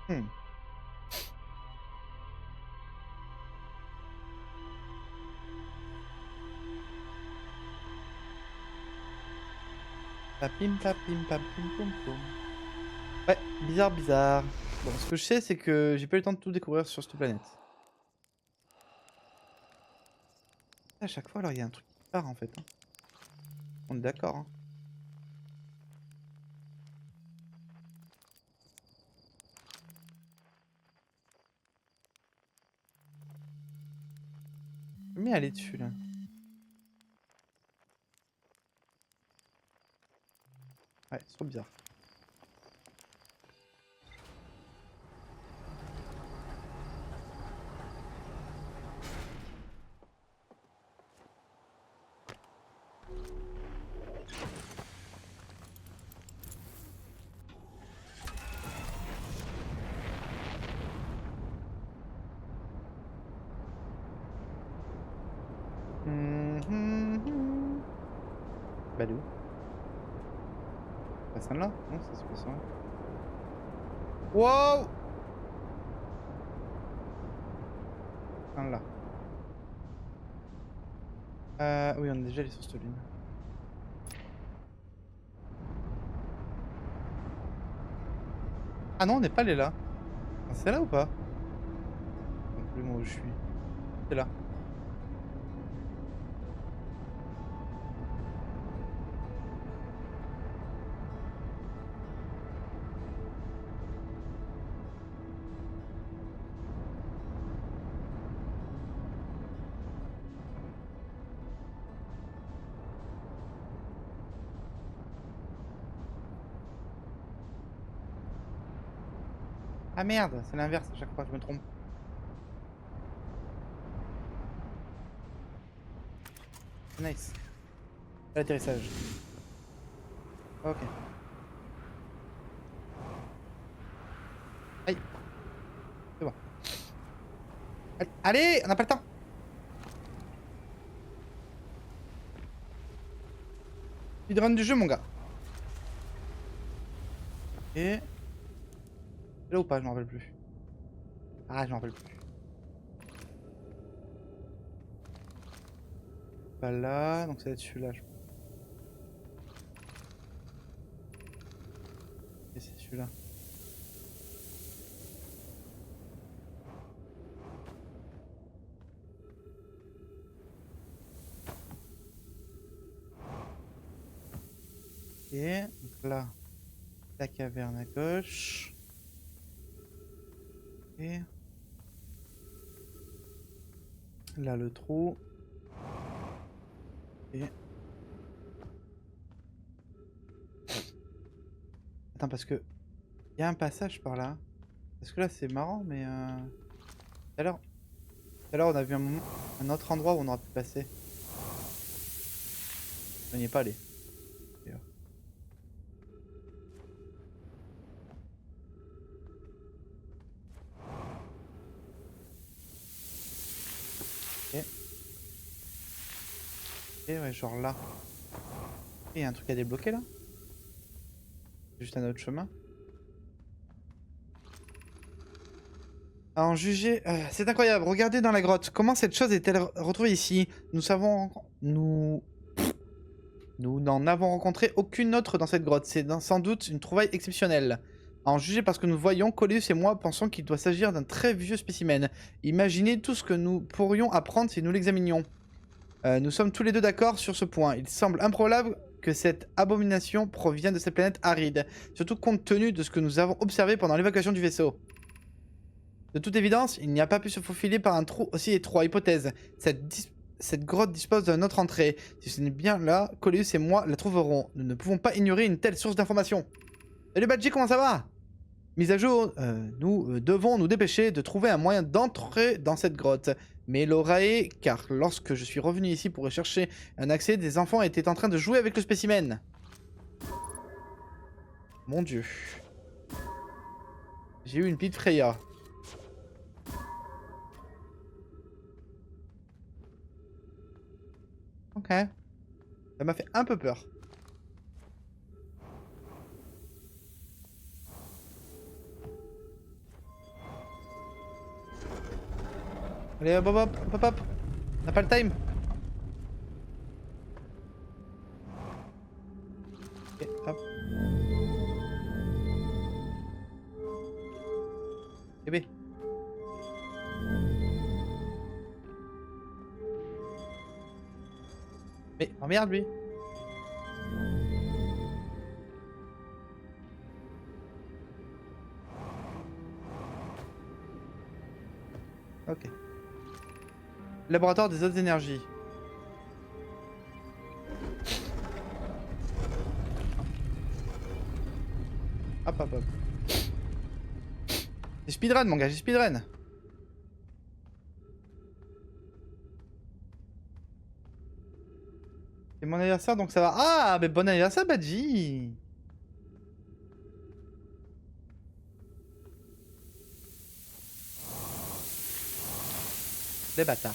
Hmm. Papim papim papim poum poum. Ouais, bizarre, bizarre. Bon, ce que je sais, c'est que j'ai pas eu le temps de tout découvrir sur cette planète. À chaque fois, alors il y a un truc qui part en fait, hein. On est d'accord, hein. Je vais aller dessus là. Ouais, c'est trop bizarre. pas d'où. Pas celle-là? Non, c'est pas ça. Wow! Celle-là. Oui, on est déjà allé sur cette lune. Ah non, on n'est pas allé là. Ah, c'est là ou pas? Non plus moi où je suis. C'est là. Ah merde, c'est l'inverse à chaque fois, je me trompe. Nice. L'atterrissage. Ok. Aïe. C'est bon. Allez, on n'a pas le temps. Speedrun du jeu, mon gars. Et... là ou pas, je m'en rappelle plus. Ah, je m'en rappelle plus. Pas là, donc ça va être celui-là, je pense. Et c'est celui-là. Et donc là, la caverne à gauche. Et là, le trou. Et... attends, parce que... il y a un passage par là. Parce que là, c'est marrant, mais... tout à l'heure, on a vu un autre endroit où on aurait pu passer. On n'y est pas allé. D'ailleurs. Ok. Et ouais, genre là. Et il y a un truc à débloquer là. Juste un autre chemin. À en juger, c'est incroyable. Regardez dans la grotte. Comment cette chose est-elle retrouvée ici? Nous n'en avons rencontré aucune autre dans cette grotte. C'est sans doute une trouvaille exceptionnelle. À en juger parce que nous voyons, Coleus et moi pensons qu'il doit s'agir d'un très vieux spécimen. Imaginez tout ce que nous pourrions apprendre si nous l'examinions. Nous sommes tous les deux d'accord sur ce point. Il semble improbable que cette abomination provienne de cette planète aride, surtout compte tenu de ce que nous avons observé pendant l'évacuation du vaisseau. De toute évidence, il n'y a pas pu se faufiler par un trou aussi étroit. Hypothèse. Cette grotte dispose d'une autre entrée. Si ce n'est bien là, Coleus et moi la trouverons. Nous ne pouvons pas ignorer une telle source d'information. Salut Badji, comment ça va? Mise à jour, nous devons nous dépêcher de trouver un moyen d'entrer dans cette grotte. Mais l'oreille, car lorsque je suis revenu ici pour chercher un accès, des enfants étaient en train de jouer avec le spécimen. Mon dieu. J'ai eu une petite Freya. Ok. Ça m'a fait un peu peur. Allez, hop, hop, hop, hop, hop. On n'a pas le time. Ok, hop. Bébé. Mais, emmerde lui. Ok. Laboratoire des autres énergies. Hop, hop, hop. J'ai speedrun, mon gars, j'ai speedrun. C'est mon anniversaire, donc ça va. Ah, mais bon anniversaire, Badji. Les bâtards.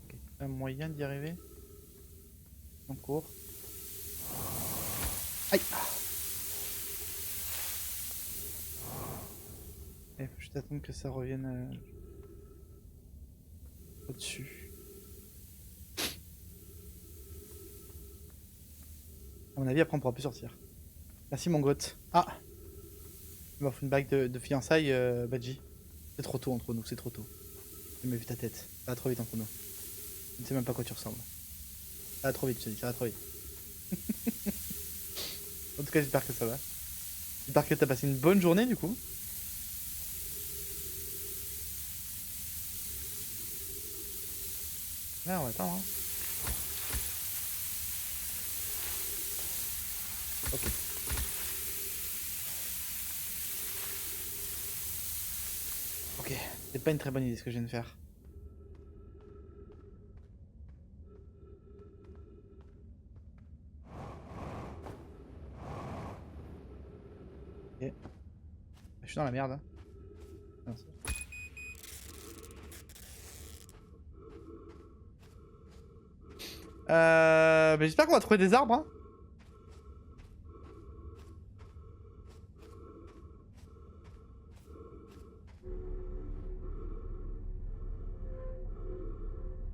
Ok. Un moyen d'y arriver? On court. Aïe. Il faut juste attendre que ça revienne au-dessus. À mon avis, après on pourra plus sortir. Merci mon goth. Ah, il m'offre une bague de fiançailles, Badji. C'est trop tôt entre nous, c'est trop tôt. J'ai même vu ta tête. Ça va trop vite entre nous. Je ne sais même pas à quoi tu ressembles. Ça va trop vite, je te dis, ça va trop vite. En tout cas, j'espère que ça va. J'espère que t'as passé une bonne journée du coup. Là, on va attendre. Hein. Ok. Ok, c'est pas une très bonne idée ce que je viens de faire. Ok. Je suis dans la merde. Hein. Merci. Bah, j'espère qu'on va trouver des arbres. Hein.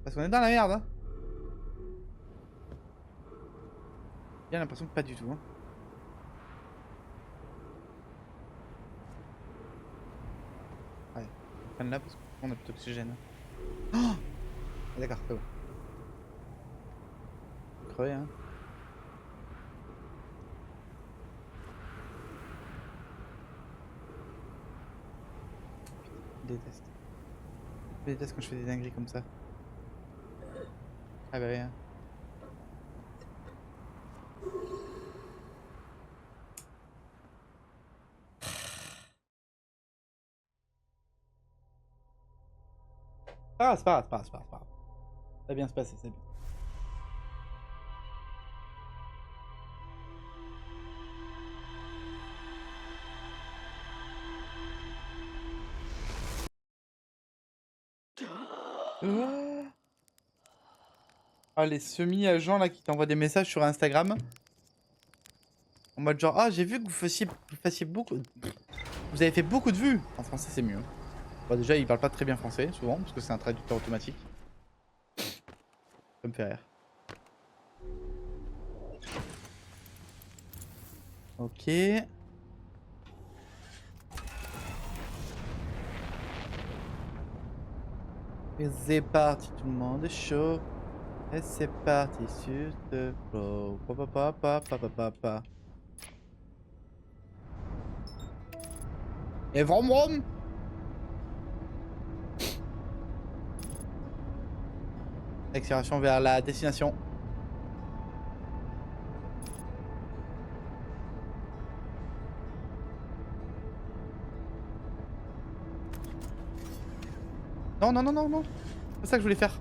Parce qu'on est dans la merde. Hein. J'ai l'impression que pas du tout. Hein. Ouais, on prenne là parce qu'on a plus d'oxygène. Oh ah, d'accord, c'est bon. Crever, hein. Je déteste. Je déteste quand je fais des dingueries comme ça. Ah bah ouais. Hein. Ah, c'est pas grave, c'est pas grave, c'est pas grave, c'est pas grave. Ça va bien se passer, ça va bien. Ah, les semi-agents là qui t'envoient des messages sur Instagram. En mode genre, ah, j'ai vu que vous fassiez beaucoup. Vous avez fait beaucoup de vues. En français, c'est mieux. Bon, déjà, ils parlent pas très bien français, souvent, parce que c'est un traducteur automatique. Ça me fait rire. Ok. Et c'est parti, tout le monde est chaud. Et c'est parti sur ce flow. Pa pa pa pa pa pa pa pa. Et vroom vroom. Accélération vers la destination. Non, non, non, non, non. C'est ça que je voulais faire.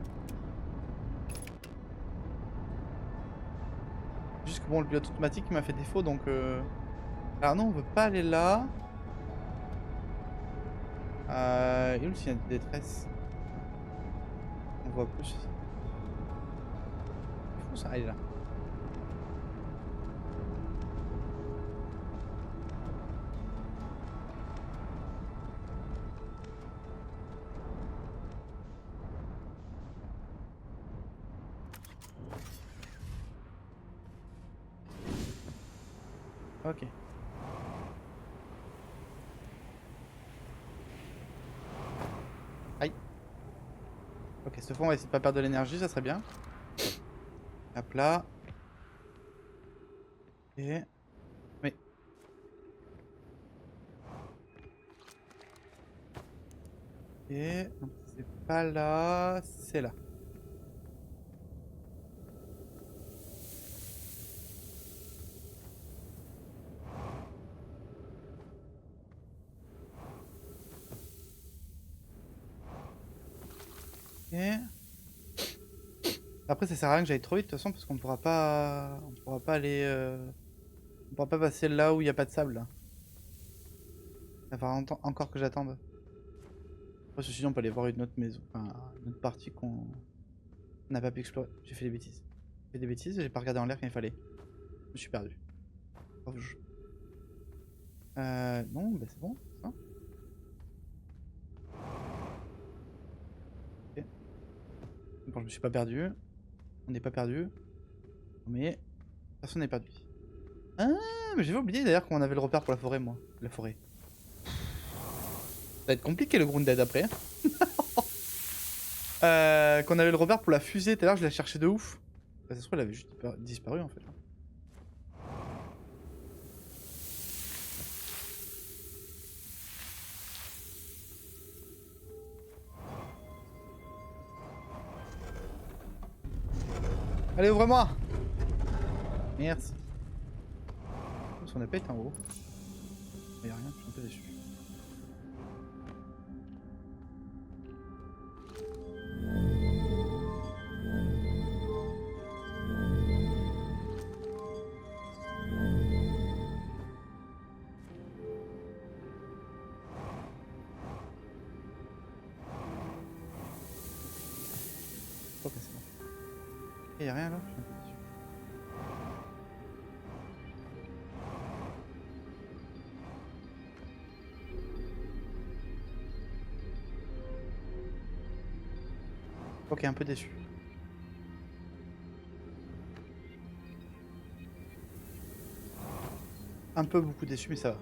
Juste que bon, le pilote automatique m'a fait défaut, donc... Alors non, on veut pas aller là. Et où le signal de détresse? On voit plus. C'est fou ça, allez là. Ok. Aïe. Ok, cette fois on va essayer de pas perdre de l'énergie, ça serait bien. Hop là. Et... Oui. Et... Donc c'est pas là, c'est là. Et... Après ça sert à rien que j'aille trop vite de toute façon parce qu'on pourra pas... On pourra pas aller... On pourra pas passer là où il n'y a pas de sable là. Il va falloir encore que j'attende. Après ceci dit on peut aller voir une autre maison. Enfin, une autre partie qu'on n'a pas pu explorer. J'ai fait des bêtises. J'ai fait des bêtises, j'ai pas regardé en l'air quand il fallait. Je me suis perdu. Oh, non, bah c'est bon. Ça. Ok. Bon, je me suis pas perdu. On n'est pas perdu. Mais personne n'est perdu. Ah, mais j'avais oublié d'ailleurs qu'on avait le repère pour la forêt, moi. La forêt. Ça va être compliqué le Grounded après. Qu'on avait le repère pour la fusée, tout à l'heure je l'ai cherché de ouf. Bah, ça se trouve, elle avait juste disparu en fait. Allez, ouvre-moi! Merci. Parce qu'on a pas été en haut. Mais y'a rien, je suis un peu déçu. Ok, c'est bon. Et y'a rien là, je suis un peu déçu. Ok, un peu déçu. Un peu beaucoup déçu, mais ça va.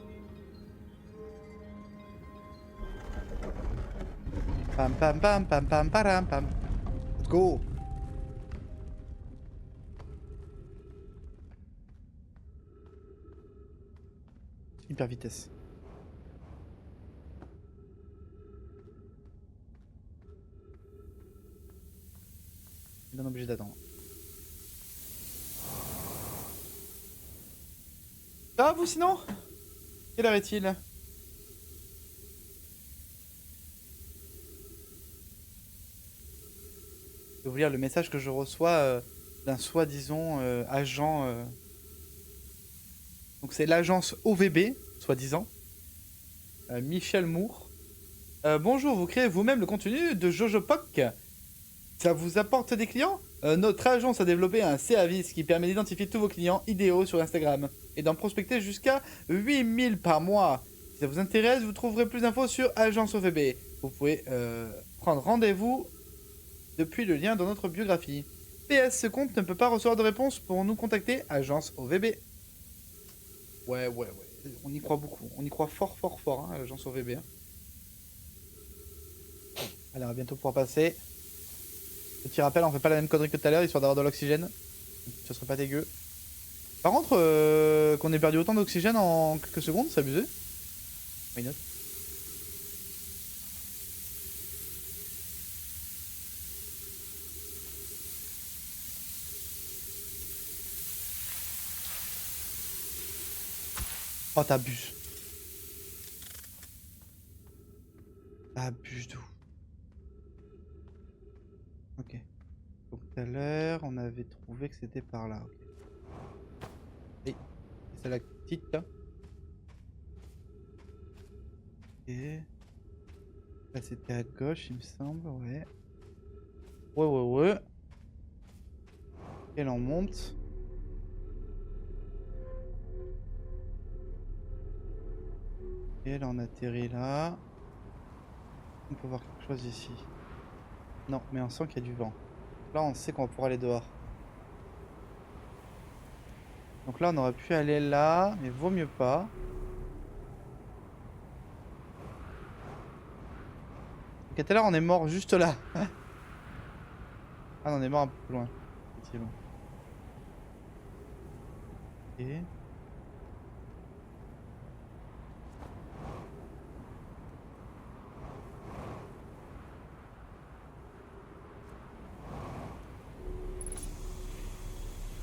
Pam pam pam pam pam param pam. Let's go! Hyper vitesse. Bien obligé d'attendre. Ça va vous sinon? Quelle heure est-il? Je vais vous lire le message que je reçois d'un soi-disant agent. Donc c'est l'agence OVB, soi-disant. Michel Moore. Bonjour, vous créez vous-même le contenu de Jojo Pock. Ça vous apporte des clients? Notre agence a développé un service qui permet d'identifier tous vos clients idéaux sur Instagram et d'en prospecter jusqu'à 8000 par mois. Si ça vous intéresse, vous trouverez plus d'infos sur Agence OVB. Vous pouvez prendre rendez-vous depuis le lien dans notre biographie. PS, ce compte ne peut pas recevoir de réponse pour nous contacter, Agence OVB. Ouais. On y croit beaucoup. On y croit fort, hein, Agence OVB. Hein. Allez, on va bientôt pouvoir passer. Petit rappel, on fait pas la même connerie que tout à l'heure, histoire d'avoir de l'oxygène. Ce serait pas dégueu. Par contre, qu'on ait perdu autant d'oxygène en quelques secondes, c'est abusé. Why not? Oh, t'abuses. T'abuses de ouf. Ok. Donc tout à l'heure, on avait trouvé que c'était par là. Ok. Et c'est la petite là. Ok. Là c'était à gauche, il me semble, ouais. Ouais. Et là on monte. Et là on atterrit là. On peut voir quelque chose ici. Non, mais on sent qu'il y a du vent. Là on sait qu'on va pouvoir aller dehors. Donc là on aurait pu aller là, mais vaut mieux pas. Ok, tout à l'heure on est mort juste là. Ah non, on est mort un peu plus loin. Effectivement. Ok.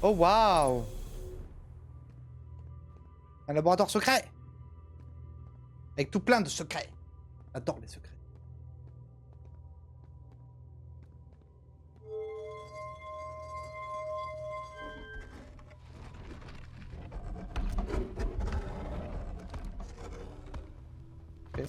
Oh waouh! Un laboratoire secret! Avec tout plein de secrets. J'adore les secrets. Ok.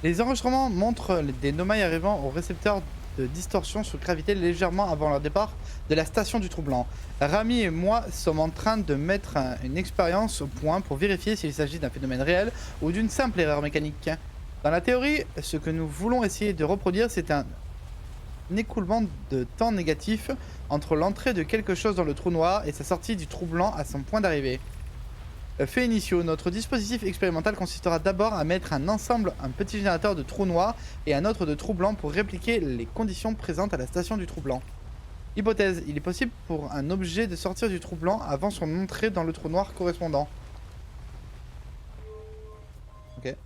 Les enregistrements montrent des Nomai arrivant au récepteur de distorsion sur gravité légèrement avant leur départ de la station du Trou-Blanc. Rami et moi sommes en train de mettre une expérience au point pour vérifier s'il s'agit d'un phénomène réel ou d'une simple erreur mécanique. Dans la théorie, ce que nous voulons essayer de reproduire, c'est un écoulement de temps négatif entre l'entrée de quelque chose dans le trou noir et sa sortie du trou blanc à son point d'arrivée. Faits initiaux, notre dispositif expérimental consistera d'abord à mettre un petit générateur de trou noir et un autre de trou blanc pour répliquer les conditions présentes à la station du trou blanc. Hypothèse, il est possible pour un objet de sortir du trou blanc avant son entrée dans le trou noir correspondant. Ok.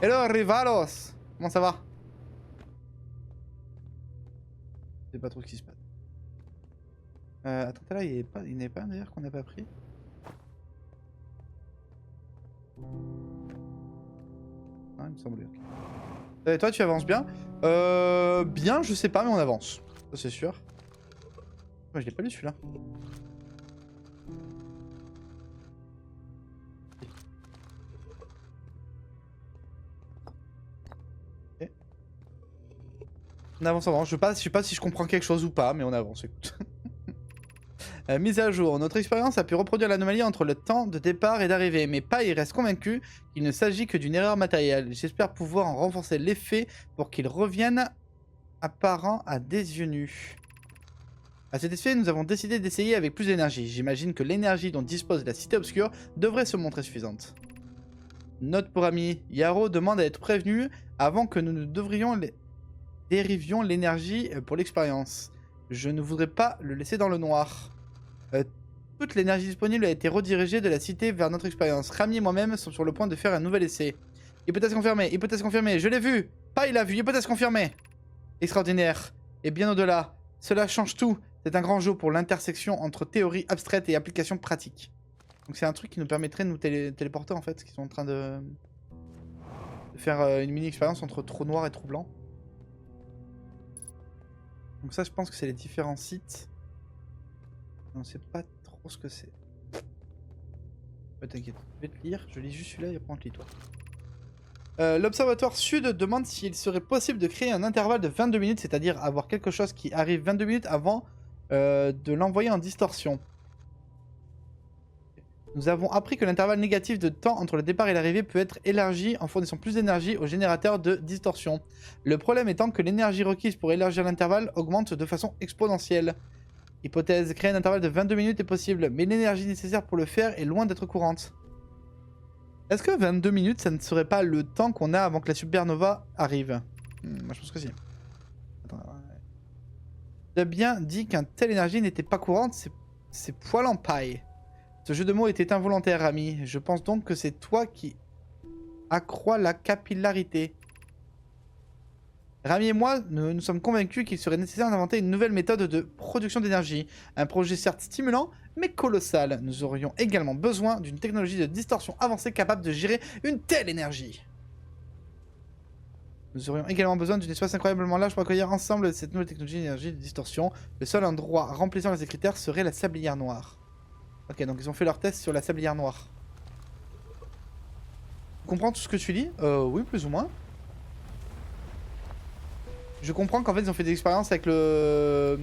Hello Rivalos. Comment ça va? Je sais pas trop ce qui se passe. Attends, là, il n'y avait pas un d'ailleurs qu'on n'a pas pris. Ah, il me semblait. Okay. Toi, tu avances bien. Bien, je sais pas, mais on avance. Ça, c'est sûr. Moi, je l'ai pas lu celui-là. Okay. On avance, on avance. Je sais pas si je comprends quelque chose ou pas, mais on avance, écoute. Mise à jour. Notre expérience a pu reproduire l'anomalie entre le temps de départ et d'arrivée, mais Pai reste convaincu qu'il ne s'agit que d'une erreur matérielle. J'espère pouvoir en renforcer l'effet pour qu'il revienne apparent à des yeux nus. À cet effet, nous avons décidé d'essayer avec plus d'énergie. J'imagine que l'énergie dont dispose la Cité Obscure devrait se montrer suffisante. Note pour ami, Yaro demande à être prévenu avant que nous ne dérivions l'énergie pour l'expérience. Je ne voudrais pas le laisser dans le noir. Toute l'énergie disponible a été redirigée de la cité vers notre expérience. Rami et moi-même sommes sur le point de faire un nouvel essai. Hypothèse confirmée, je l'ai vu. Pas il a vu, hypothèse confirmée. Extraordinaire. Et bien au-delà, cela change tout. C'est un grand jeu pour l'intersection entre théorie abstraite et application pratique. Donc c'est un truc qui nous permettrait de nous téléporter en fait, qui sont en train de faire une mini-expérience entre trou noir et trou blanc. Donc ça je pense que c'est les différents sites. On sait pas trop ce que c'est. T'inquiète, je vais te lire, je lis juste celui-là et après on te lit toi. L'Observatoire Sud demande s'il serait possible de créer un intervalle de 22 minutes, c'est-à-dire avoir quelque chose qui arrive 22 minutes avant de l'envoyer en distorsion. Nous avons appris que l'intervalle négatif de temps entre le départ et l'arrivée peut être élargi en fournissant plus d'énergie au générateur de distorsion. Le problème étant que l'énergie requise pour élargir l'intervalle augmente de façon exponentielle. Hypothèse, créer un intervalle de 22 minutes est possible, mais l'énergie nécessaire pour le faire est loin d'être courante. Est-ce que 22 minutes, ça ne serait pas le temps qu'on a avant que la supernova arrive? Moi je pense que si. Attends, tu as bien dit qu'un telle énergie n'était pas courante, c'est poil en paille. Ce jeu de mots était involontaire, Rami. Je pense donc que c'est toi qui accroît la capillarité. Rami et moi, nous sommes convaincus qu'il serait nécessaire d'inventer une nouvelle méthode de production d'énergie. Un projet certes stimulant, mais colossal. Nous aurions également besoin d'une technologie de distorsion avancée capable de gérer une telle énergie. Nous aurions également besoin d'une espace incroyablement large pour accueillir ensemble cette nouvelle technologie d'énergie de distorsion. Le seul endroit remplissant les critères serait la sablière noire. Ok, donc ils ont fait leur test sur la sablière noire. Tu comprends tout ce que tu lis? Oui, plus ou moins. Je comprends qu'en fait ils ont fait des expériences avec le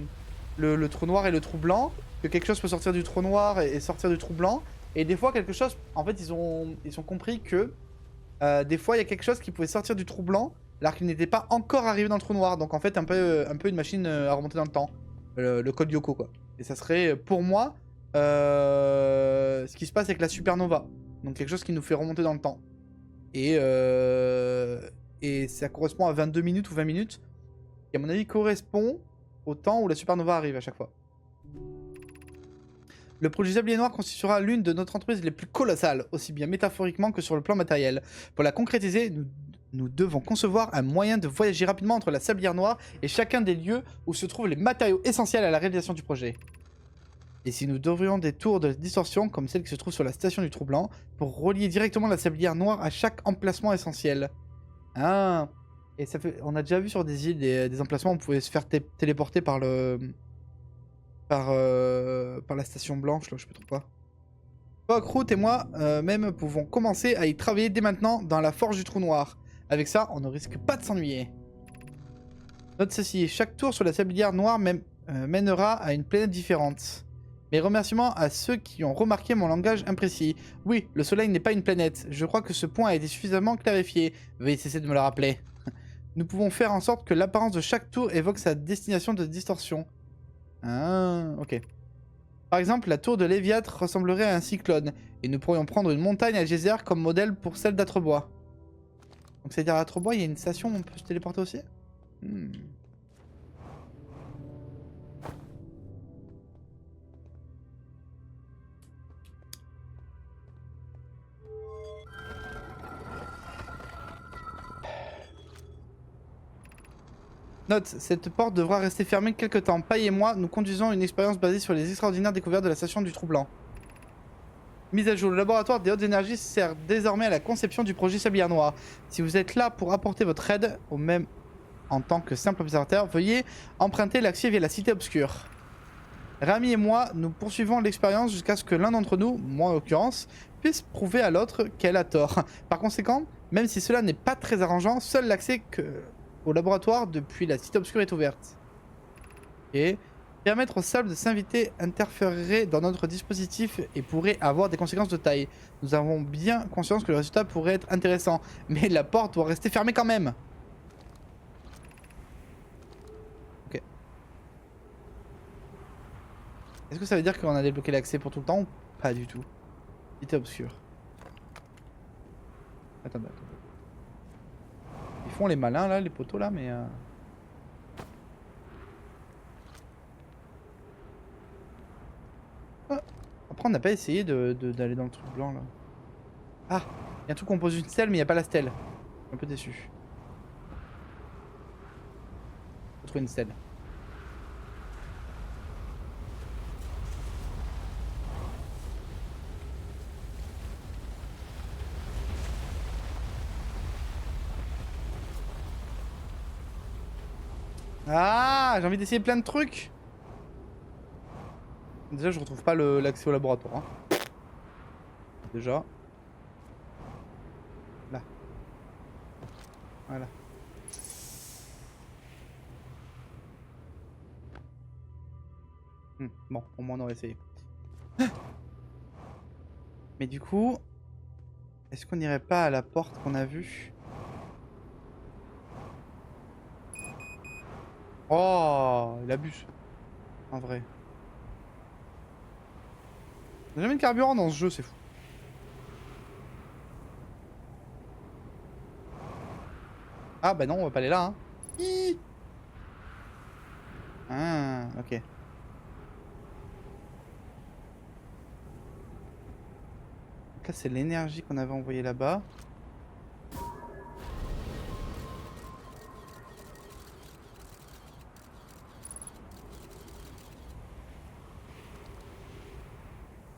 trou noir et le trou blanc. Que quelque chose peut sortir du trou noir et sortir du trou blanc. Et des fois quelque chose... En fait ils ont compris que... des fois il y a quelque chose qui pouvait sortir du trou blanc alors qu'il n'était pas encore arrivé dans le trou noir. Donc en fait un peu une machine à remonter dans le temps. Le code Yoko quoi. Et ça serait pour moi ce qui se passe avec la supernova. Donc quelque chose qui nous fait remonter dans le temps. Et ça correspond à 22 minutes ou 20 minutes. Qui à mon avis correspond au temps où la supernova arrive à chaque fois. Le projet Sablier Noir constituera l'une de notre entreprise les plus colossales, aussi bien métaphoriquement que sur le plan matériel. Pour la concrétiser, nous devons concevoir un moyen de voyager rapidement entre la Sablière Noire et chacun des lieux où se trouvent les matériaux essentiels à la réalisation du projet. Et si nous devrions des tours de distorsion, comme celle qui se trouve sur la station du Trou-Blanc, pour relier directement la Sablière Noire à chaque emplacement essentiel. Ah. Et ça fait... on a déjà vu sur des îles des emplacements où on pouvait se faire téléporter par le... par la station blanche, là, je sais pas trop quoi. Toi, Kroot et moi, même, pouvons commencer à y travailler dès maintenant dans la forge du trou noir. Avec ça, on ne risque pas de s'ennuyer. Note ceci, chaque tour sur la sablière noire mènera à une planète différente. Mes remerciements à ceux qui ont remarqué mon langage imprécis. Oui, le soleil n'est pas une planète. Je crois que ce point a été suffisamment clarifié. Veuillez cesser de me le rappeler. Nous pouvons faire en sorte que l'apparence de chaque tour évoque sa destination de distorsion. Ah, ok. Par exemple, la tour de Léviat ressemblerait à un cyclone, et nous pourrions prendre une montagne à geyser comme modèle pour celle d'Atrebois. Donc c'est-à-dire à Atrebois, il y a une station où on peut se téléporter aussi? Note, cette porte devra rester fermée quelque temps. Paille et moi, nous conduisons une expérience basée sur les extraordinaires découvertes de la station du Trou Blanc. Mise à jour, le laboratoire des hautes énergies sert désormais à la conception du projet Sablière Noire. Si vous êtes là pour apporter votre aide, au même en tant que simple observateur, veuillez emprunter l'accès via la cité obscure. Rami et moi, nous poursuivons l'expérience jusqu'à ce que l'un d'entre nous, moi en l'occurrence, puisse prouver à l'autre qu'elle a tort. Par conséquent, même si cela n'est pas très arrangeant, seul l'accès au laboratoire depuis la cité obscure est ouverte. Et permettre au sable de s'inviter interférerait dans notre dispositif et pourrait avoir des conséquences de taille. Nous avons bien conscience que le résultat pourrait être intéressant, mais la porte doit rester fermée quand même. Ok. Est-ce que ça veut dire qu'on a débloqué l'accès pour tout le temps ou pas du tout? Cité obscure. Attendez. Ils font les malins là, les poteaux là, mais... Ah. Après on n'a pas essayé d'aller dans le truc blanc là. Ah, il y a un truc où on pose une stèle mais il n'y a pas la stèle. Je suis un peu déçu. Faut trouver une stèle. Ah, j'ai envie d'essayer plein de trucs. Déjà, je retrouve pas l'accès au laboratoire. Hein. Déjà. Là. Voilà. Bon, au moins on aurait essayé. Mais du coup, est-ce qu'on n'irait pas à la porte qu'on a vue? Oh, il abuse. En vrai. Il n'y a jamais de carburant dans ce jeu, c'est fou. Ah bah non, on va pas aller là. Hein. Hi. Ah, ok. Donc là, c'est l'énergie qu'on avait envoyée là-bas.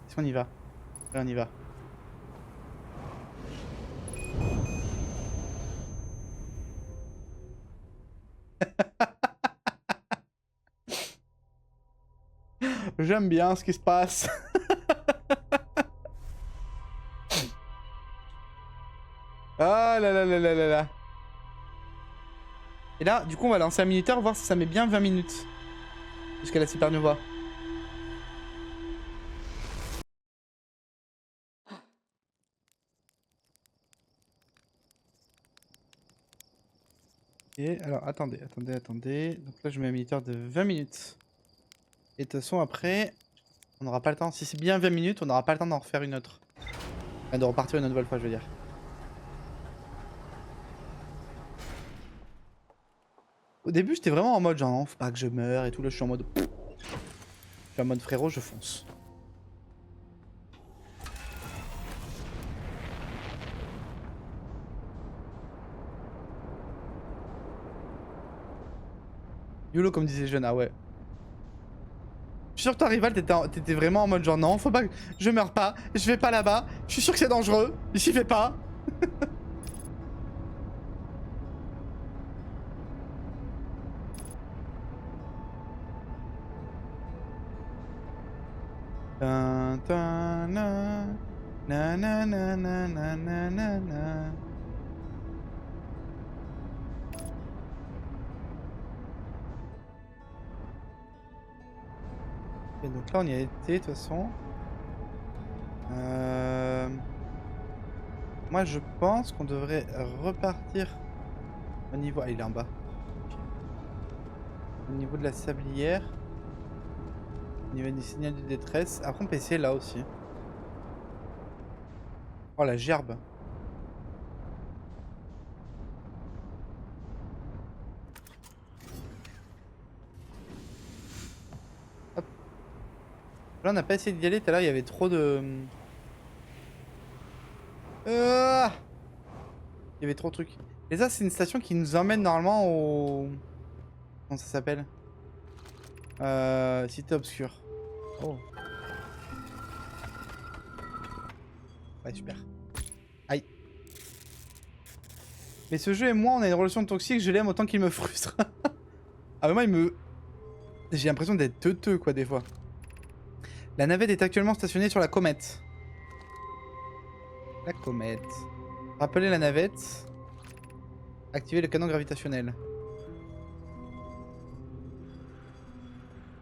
Est-ce qu'on y va? Là, on y va. J'aime bien ce qui se passe. Ah là là là là là là. Et là, du coup, on va lancer un minuteur, voir si ça met bien 20 minutes. Jusqu'à la supernova. Et alors, attendez. Donc là, je mets un minuteur de 20 minutes. Et de toute façon, après, on n'aura pas le temps. Si c'est bien 20 minutes, on n'aura pas le temps d'en refaire une autre. Enfin, de repartir une nouvelle fois, je veux dire. Au début, j'étais vraiment en mode genre, non, faut pas que je meure et tout. Là, je suis en mode... Je suis en mode frérot, je fonce. YOLO, comme disaient les jeunes, ah ouais. Je suis sûr que toi, Rival, t'étais vraiment en mode genre, non, faut pas que je meurs pas, je vais pas là-bas, je suis sûr que c'est dangereux, j'y vais pas. Ta na na na na na na na na na. Et donc là on y a été de toute façon. Moi je pense qu'on devrait repartir au niveau... Ah il est en bas. Au niveau de la sablière. Au niveau du signal de détresse. Après on peut essayer là aussi. Oh la gerbe. Hop. Là on n'a pas essayé d'y aller, tout à l'heure il y avait trop de... Il y avait trop de trucs. Et ça c'est une station qui nous emmène normalement au... Comment ça s'appelle? Cité obscure. Oh. Ouais super. Aïe. Mais ce jeu et moi on a une relation toxique, je l'aime autant qu'il me frustre. Ah mais moi il me... J'ai l'impression d'être teuteux quoi des fois. La navette est actuellement stationnée sur la comète. La comète. Rappelez la navette. Activez le canon gravitationnel.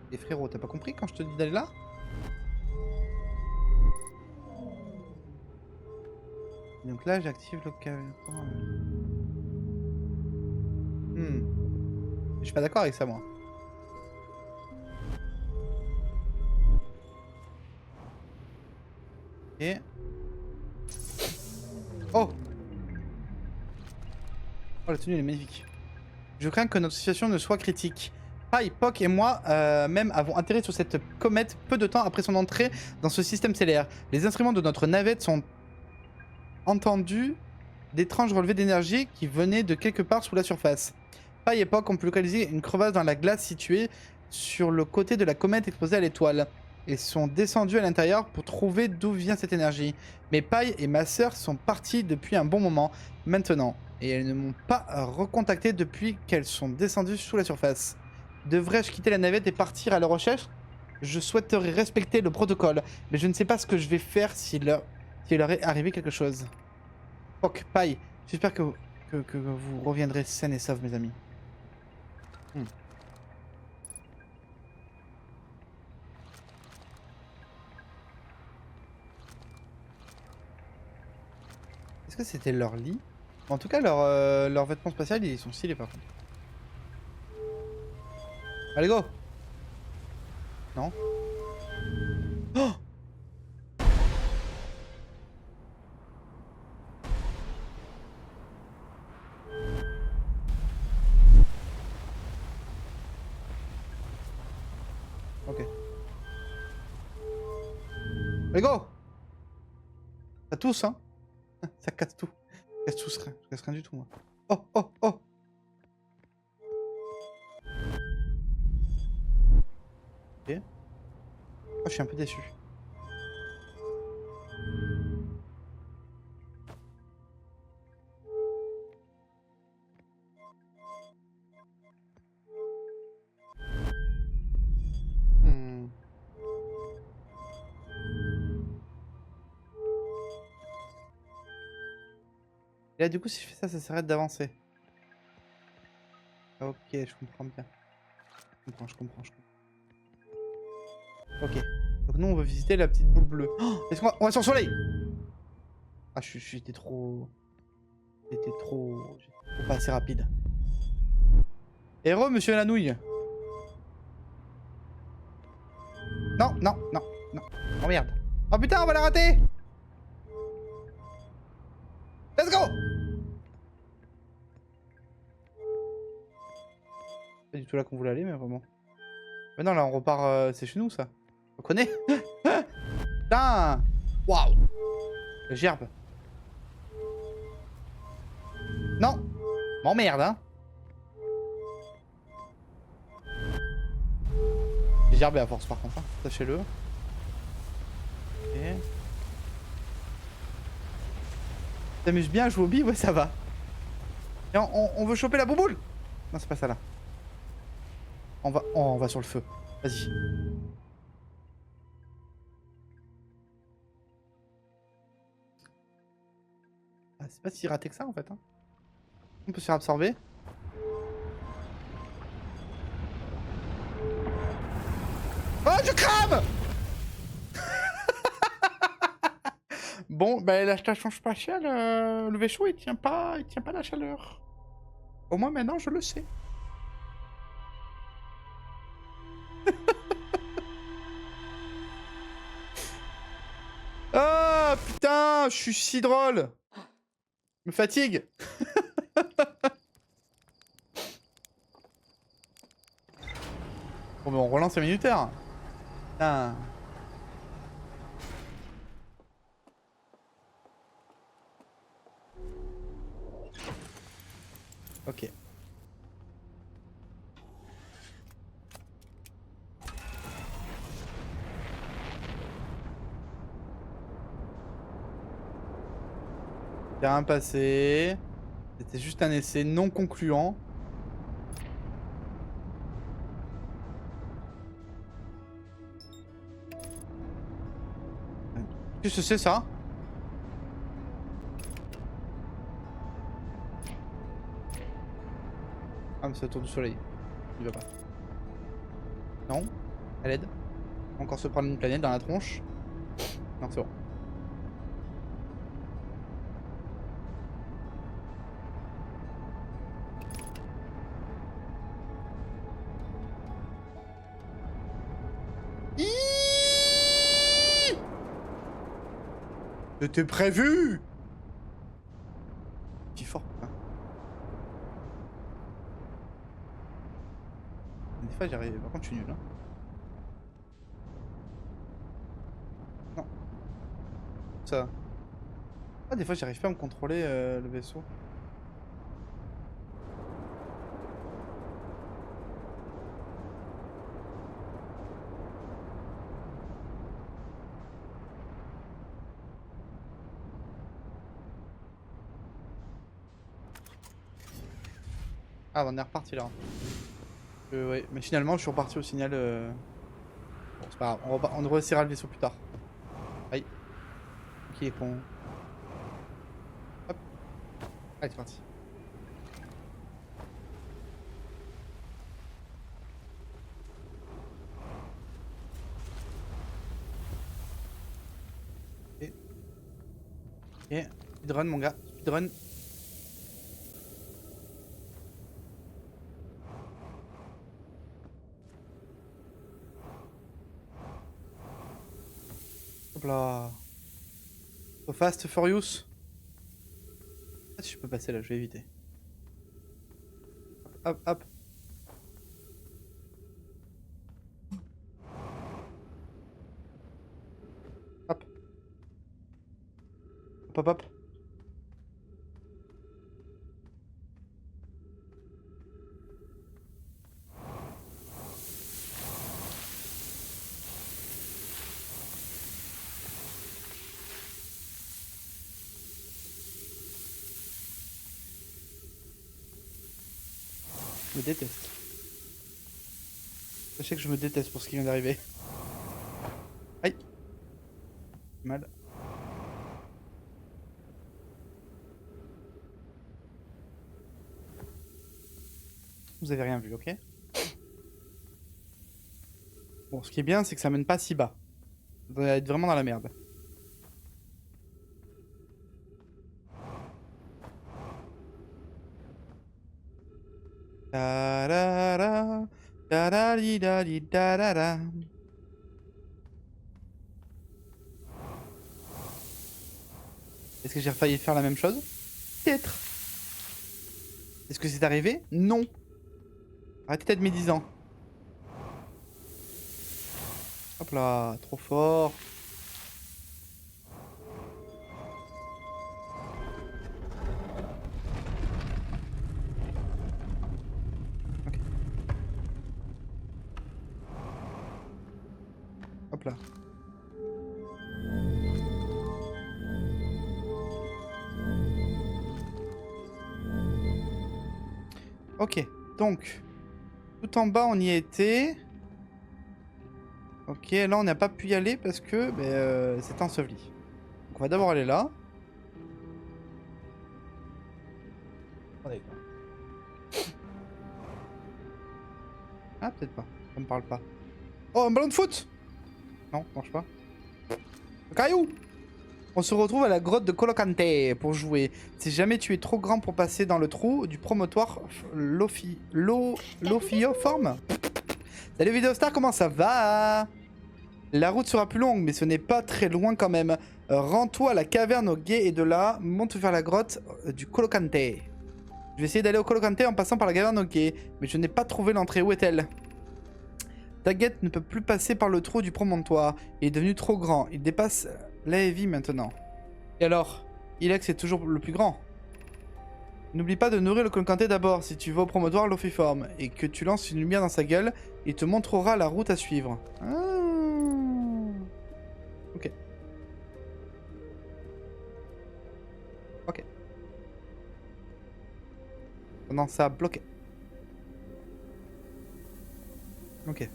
Et frérot, t'as pas compris quand je te dis d'aller là? Donc là j'active le canon. Je suis pas d'accord avec ça moi. Et... Oh! Oh la tenue elle est magnifique. Je crains que notre situation ne soit critique. Pai, Poc et moi même avons atterri sur cette comète peu de temps après son entrée dans ce système stellaire. Les instruments de notre navette sont entendus d'étranges relevés d'énergie qui venaient de quelque part sous la surface. Pai et Poc ont pu localiser une crevasse dans la glace située sur le côté de la comète exposée à l'étoile et sont descendus à l'intérieur pour trouver d'où vient cette énergie. Mais Pai et ma sœur sont partis depuis un bon moment maintenant et elles ne m'ont pas recontacté depuis qu'elles sont descendues sous la surface. Devrais-je quitter la navette et partir à leur recherche? Je souhaiterais respecter le protocole, mais je ne sais pas ce que je vais faire s'il leur est arrivé quelque chose. Ok, Pai, j'espère que vous reviendrez sains et saufs, mes amis. Est-ce que c'était leur lit? En tout cas, leurs vêtements spatials, ils sont stylés par contre. Allez, go! Non? Oh! Ok. Allez, go! Ça tousse, hein? Ça casse tout. Ça casse rien du tout, moi. Oh, oh, oh! Ok. Oh, je suis un peu déçu. Et là, du coup, si je fais ça, ça s'arrête d'avancer. Ok, je comprends bien. Je comprends. Ok. Donc nous, on veut visiter la petite boule bleue. Oh, est-ce qu'on va sur le soleil? Ah, j'étais trop... J'étais trop pas assez rapide. Héros, monsieur la nouille. Non. Oh merde. Oh putain, on va la rater. Let's go. Pas du tout là qu'on voulait aller, mais vraiment. Mais non, là, on repart... c'est chez nous, ça. On connaît. Putain. Waouh. La gerbe. Non. M'emmerde, hein. J'ai gerbé à force, par contre. Hein. Sachez-le. Ok. T'amuses bien à jouer au billes? Ouais, ça va. Et on veut choper la bouboule? Non, c'est pas ça, là. On va sur le feu. Vas-y. c'est pas si raté que ça en fait. Hein. On peut se faire absorber. Oh, je crame. Bon, bah la station spatiale, le vaisseau il tient pas la chaleur. Au moins maintenant je le sais. Oh putain, je suis si drôle. Je me fatigue. Bon, bah on relance les minutaires. Putain. Ok. Bien passé. C'était juste un essai non concluant. Qu'est-ce que c'est ça? Ah mais c'est la tour du soleil. Il va pas. Non. À l'aide. On va encore se prendre une planète dans la tronche. Non c'est bon. C'était prévu. Qui fort. Hein. Des fois j'arrive. Par contre je suis nul. Hein. Non. Ça. Ah des fois j'arrive pas à me contrôler le vaisseau. Ah on est reparti là. Ouais, mais finalement je suis reparti au signal. Bon c'est pas grave, on redressera le vaisseau plus tard. Aïe. Qui est con. Hop. Allez c'est parti. Ok. Ok. Speedrun mon gars. Speedrun. Hop là. So fast, furious. Ah, si je peux passer là, je vais éviter. Hop, hop. Hop. Hop, hop, hop. Je me déteste. Sachez que je me déteste pour ce qui vient d'arriver. Aïe. Mal. Vous avez rien vu, ok? Bon, ce qui est bien, c'est que ça mène pas si bas. On doit être vraiment dans la merde. Ta-da-da, ta-da-di-da-di-da-da-da. Est-ce que j'ai failli faire la même chose? Peut-être. Est-ce que c'est arrivé? Non. Arrêtez d'être médisant. Hop là, trop fort. Ok. Hop là. Ok, donc, tout en bas on y était. Ok, là on n'a pas pu y aller parce que c'est enseveli. Donc on va d'abord aller là. Attendez, quoi. Ah, peut-être pas. Ça me parle pas. Oh, un ballon de foot! Non, ça marche pas. Un caillou! On se retrouve à la grotte de Colocante pour jouer. Si jamais tu es trop grand pour passer dans le trou du promontoire Lophioforme. Salut Vidéostar, comment ça va? La route sera plus longue, mais ce n'est pas très loin quand même. Rends-toi à la caverne au guet et de là, monte vers la grotte du Colocante. Je vais essayer d'aller au Colocante en passant par la caverne au guet, mais je n'ai pas trouvé l'entrée. Où est-elle? Taguette ne peut plus passer par le trou du promontoire. Il est devenu trop grand. Il dépasse la Heavy maintenant. Et alors? Ilex est toujours le plus grand. N'oublie pas de nourrir le Colocante d'abord si tu vas au promontoire Lophiforme et que tu lances une lumière dans sa gueule, il te montrera la route à suivre. Ah. Ok. Ok. Non, ça a bloqué. Ok.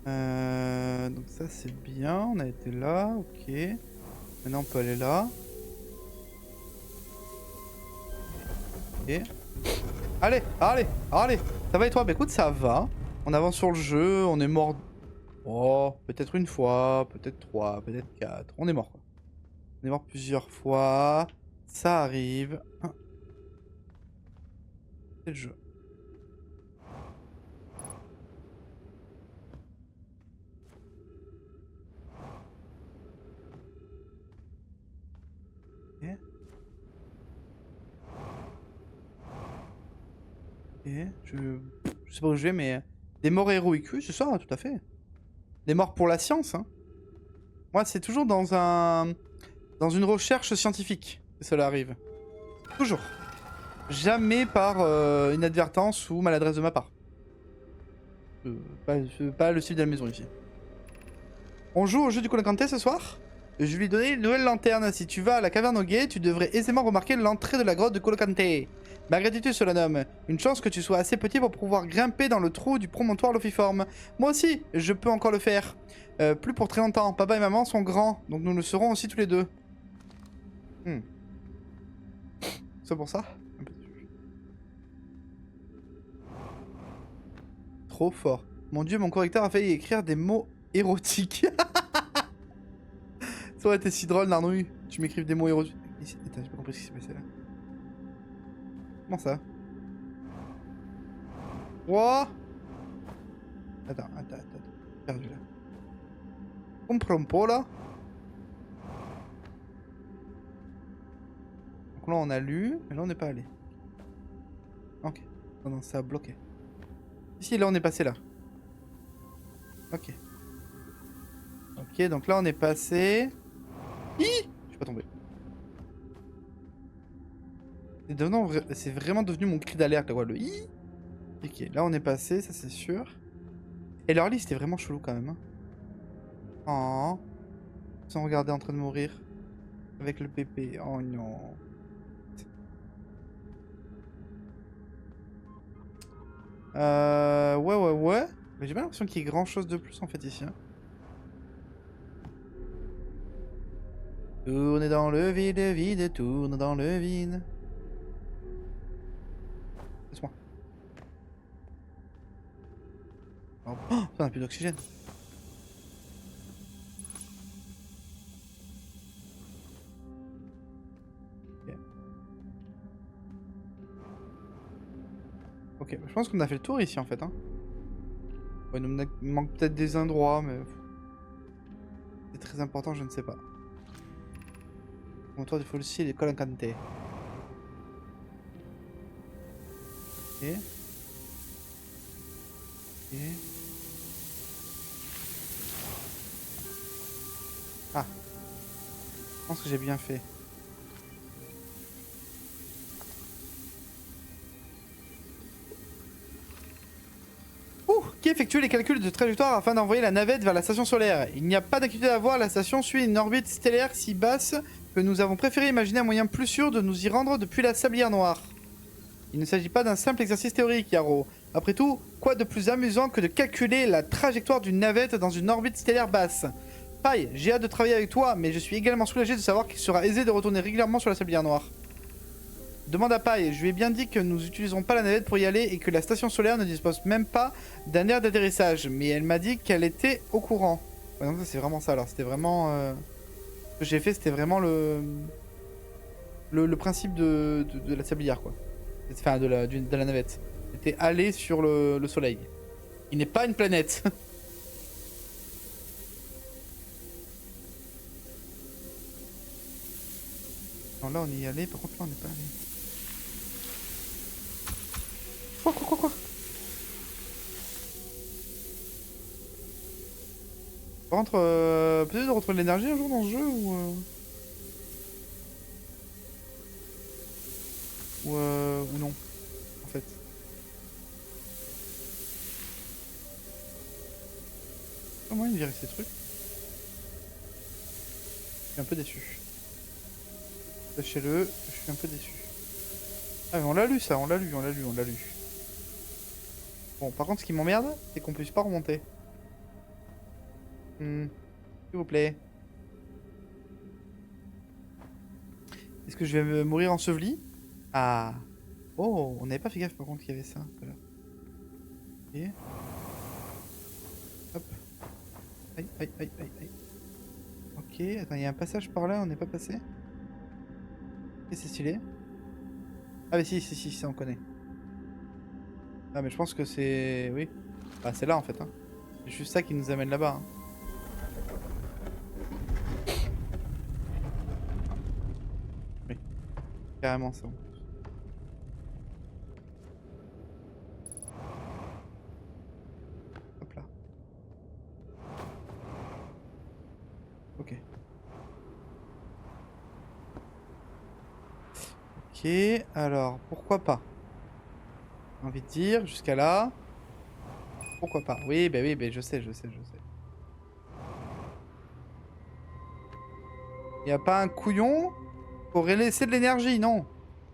Donc ça c'est bien, on a été là, ok. Maintenant on peut aller là. Ok. Allez, allez, allez. Ça va et toi? Bah écoute, ça va. On avance sur le jeu, on est mort... Oh, peut-être une fois, peut-être 3, peut-être 4. On est mort quoi. On est mort plusieurs fois. Ça arrive. C'est le jeu. Ok. Ok. Je sais pas où je vais, mais... Des morts héroïques, oui, c'est ça, tout à fait. Des morts pour la science, hein. Moi, c'est toujours dans une recherche scientifique que cela arrive. Toujours. Jamais par inadvertance ou maladresse de ma part. Pas le style de la maison ici. On joue au jeu du Colocante ce soir? Je lui ai donné une nouvelle lanterne. Si tu vas à la caverne au guet, tu devrais aisément remarquer l'entrée de la grotte de Colocante. Ma gratitude, Solanum. Une chance que tu sois assez petit pour pouvoir grimper dans le trou du promontoire Lophiforme. Moi aussi, je peux encore le faire. Plus pour très longtemps. Papa et maman sont grands, donc nous le serons aussi tous les deux. C'est pour ça? Trop fort. Mon dieu, mon correcteur a failli écrire des mots érotiques. Ça aurait été si drôle, Narnouille. Tu m'écrives des mots érotiques. Attends, j'ai pas compris ce qui s'est passé là. Comment ça? What? Attends. Perdu là. Comprends pas là. Donc là on a lu, mais là on n'est pas allé. Ok. Non, ça a bloqué. Ici, là on est passé là. Ok. Ok, donc là on est passé... Hi! Je suis pas tombé. C'est vraiment devenu mon cri d'alerte, quoi, le hi. Ok, là on est passé, ça c'est sûr. Et leur lit c'était vraiment chelou quand même. Hein. Oh. Sans regarder en train de mourir. Avec le pépé. Oh non. Ouais. Mais j'ai pas l'impression qu'il y ait grand chose de plus en fait ici. Hein. Tourne dans le vide, tourne dans le vide. Laisse-moi. Oh, ça n'a plus d'oxygène. Ok, je pense qu'on a fait le tour ici en fait. Hein. Ouais, il nous manque peut-être des endroits, mais... C'est très important, je ne sais pas. Mon tour de Folsi et l'école incantée. Ok. Ok. Ah. Je pense que j'ai bien fait. Qui effectue les calculs de trajectoire afin d'envoyer la navette vers la station solaire. Il n'y a pas d'inquiétude à avoir, la station suit une orbite stellaire si basse que nous avons préféré imaginer un moyen plus sûr de nous y rendre depuis la sablière noire. Il ne s'agit pas d'un simple exercice théorique, Yaro. Après tout, quoi de plus amusant que de calculer la trajectoire d'une navette dans une orbite stellaire basse? Paille, j'ai hâte de travailler avec toi, mais je suis également soulagé de savoir qu'il sera aisé de retourner régulièrement sur la sablière noire. Demande à Paille, je lui ai bien dit que nous n'utiliserons pas la navette pour y aller et que la station solaire ne dispose même pas d'un aire d'atterrissage. Mais elle m'a dit qu'elle était au courant. Ouais, donc ça c'est vraiment ça alors, c'était vraiment... Ce que j'ai fait c'était vraiment le principe de la sablière quoi. Enfin de la navette. C'était aller sur le soleil. Il n'est pas une planète. Non là on y est allé, par contre là on n'est pas allé. Quoi? Par contre, peut-être de retrouver de l'énergie un jour dans ce jeu ou non, en fait. Comment il virait ces trucs? Je suis un peu déçu. Sachez-le, je suis un peu déçu. Ah mais on l'a lu ça, on l'a lu. Bon, par contre ce qui m'emmerde, c'est qu'on puisse pas remonter. S'il vous plaît. Est-ce que je vais mourir enseveli? Ah. Oh, on n'avait pas fait gaffe par contre qu'il y avait ça tout à l'heure. Ok. Hop. Aïe. Ok, attends, il y a un passage par là, on n'est pas passé? Ok, c'est stylé. Ah mais si, ça on connaît. Ah mais je pense que c'est... Oui. Bah c'est là en fait. Hein. C'est juste ça qui nous amène là-bas. Hein. Oui. Carrément ça. Hop là. Ok. Ok, alors pourquoi pas? J'ai envie de dire, jusqu'à là. Pourquoi pas? Oui, bah je sais. Y a pas un couillon qui aurait laissé de l'énergie, non.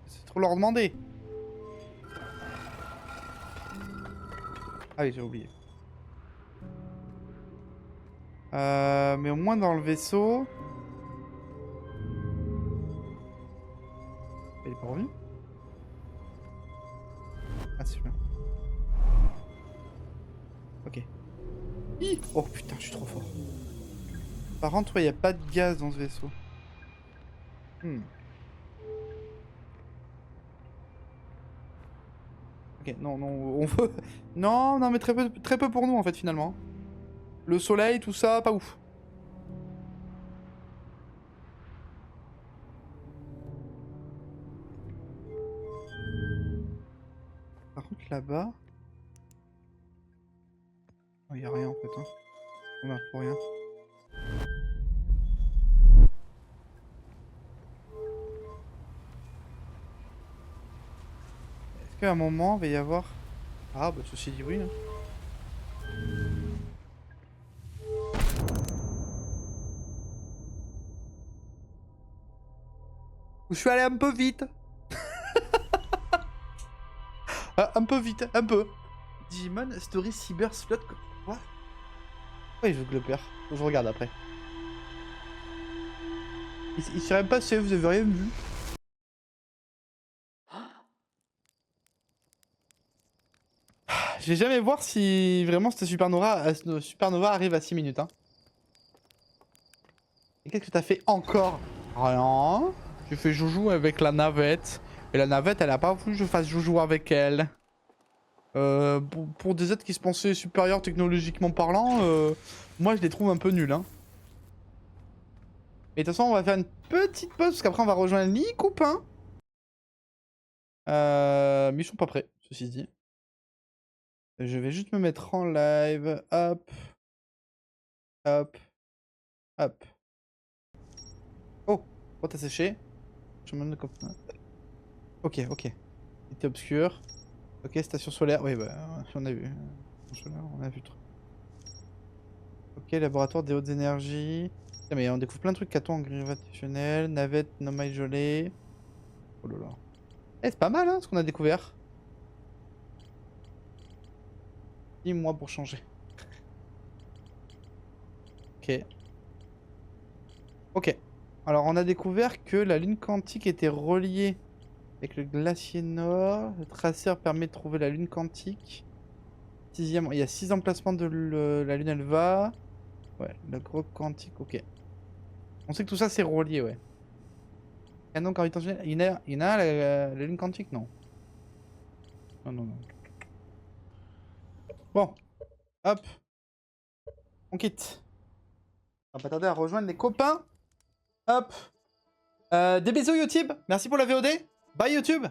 C'est trop leur demander. Ah oui, j'ai oublié. Mais au moins dans le vaisseau... Il est pas revenu? Ah, c'est bien. Ok. Oh putain, je suis trop fort. Par contre, il n'y a pas de gaz dans ce vaisseau. Ok, non, on veut... Non, mais très peu pour nous, en fait, finalement. Le soleil, tout ça, pas ouf. Par contre, là-bas... Il n'y a rien, en fait. Hein. On marche pour rien. Est-ce qu'à un moment, il va y avoir... Ah, bah, ceci dit oui. Hein. Je suis allé un peu vite. Ah, un peu vite, un peu. Digimon Story Cyber Slot... Quoi? Pourquoi il veut que le père? Faut que je regarde après. Il serait passé, vous avez rien vu. Je vais jamais voir si vraiment cette supernova arrive à 6 minutes. Hein. Et qu'est-ce que t'as fait encore? Rien. J'ai fait joujou avec la navette. Et la navette, elle a pas voulu que je fasse joujou avec elle. Pour des êtres qui se pensaient supérieurs technologiquement parlant, moi je les trouve un peu nuls. Hein. Et de toute façon, on va faire une petite pause parce qu'après on va rejoindre les copains. Mais ils sont pas prêts, ceci dit. Je vais juste me mettre en live. Hop. Hop. Hop. Oh, oh t'as séché. Chemin de copain. Ok. C'était obscur. Ok, station solaire. Oui, bah, on a vu. Station solaire, on a vu trop. Ok, laboratoire des hautes énergies. Putain, mais on découvre plein de trucs. Caton gravitationnel, navette non gelée. Oh là là. Eh, c'est pas mal, hein, ce qu'on a découvert. 10 mois pour changer. Ok. Ok. Alors, on a découvert que la lune quantique était reliée Avec le glacier nord, le traceur permet de trouver la lune quantique. Sixième, il y a 6 emplacements de la lune Elva. Ouais, le gros quantique, ok. On sait que tout ça c'est relié, ouais. Canon gravitationnel, il y en a la lune quantique, non. Non, non, non. Bon, hop, on quitte. On va pas tarder à rejoindre les copains. Hop. Des bisous YouTube, merci pour la VOD. Bye YouTube.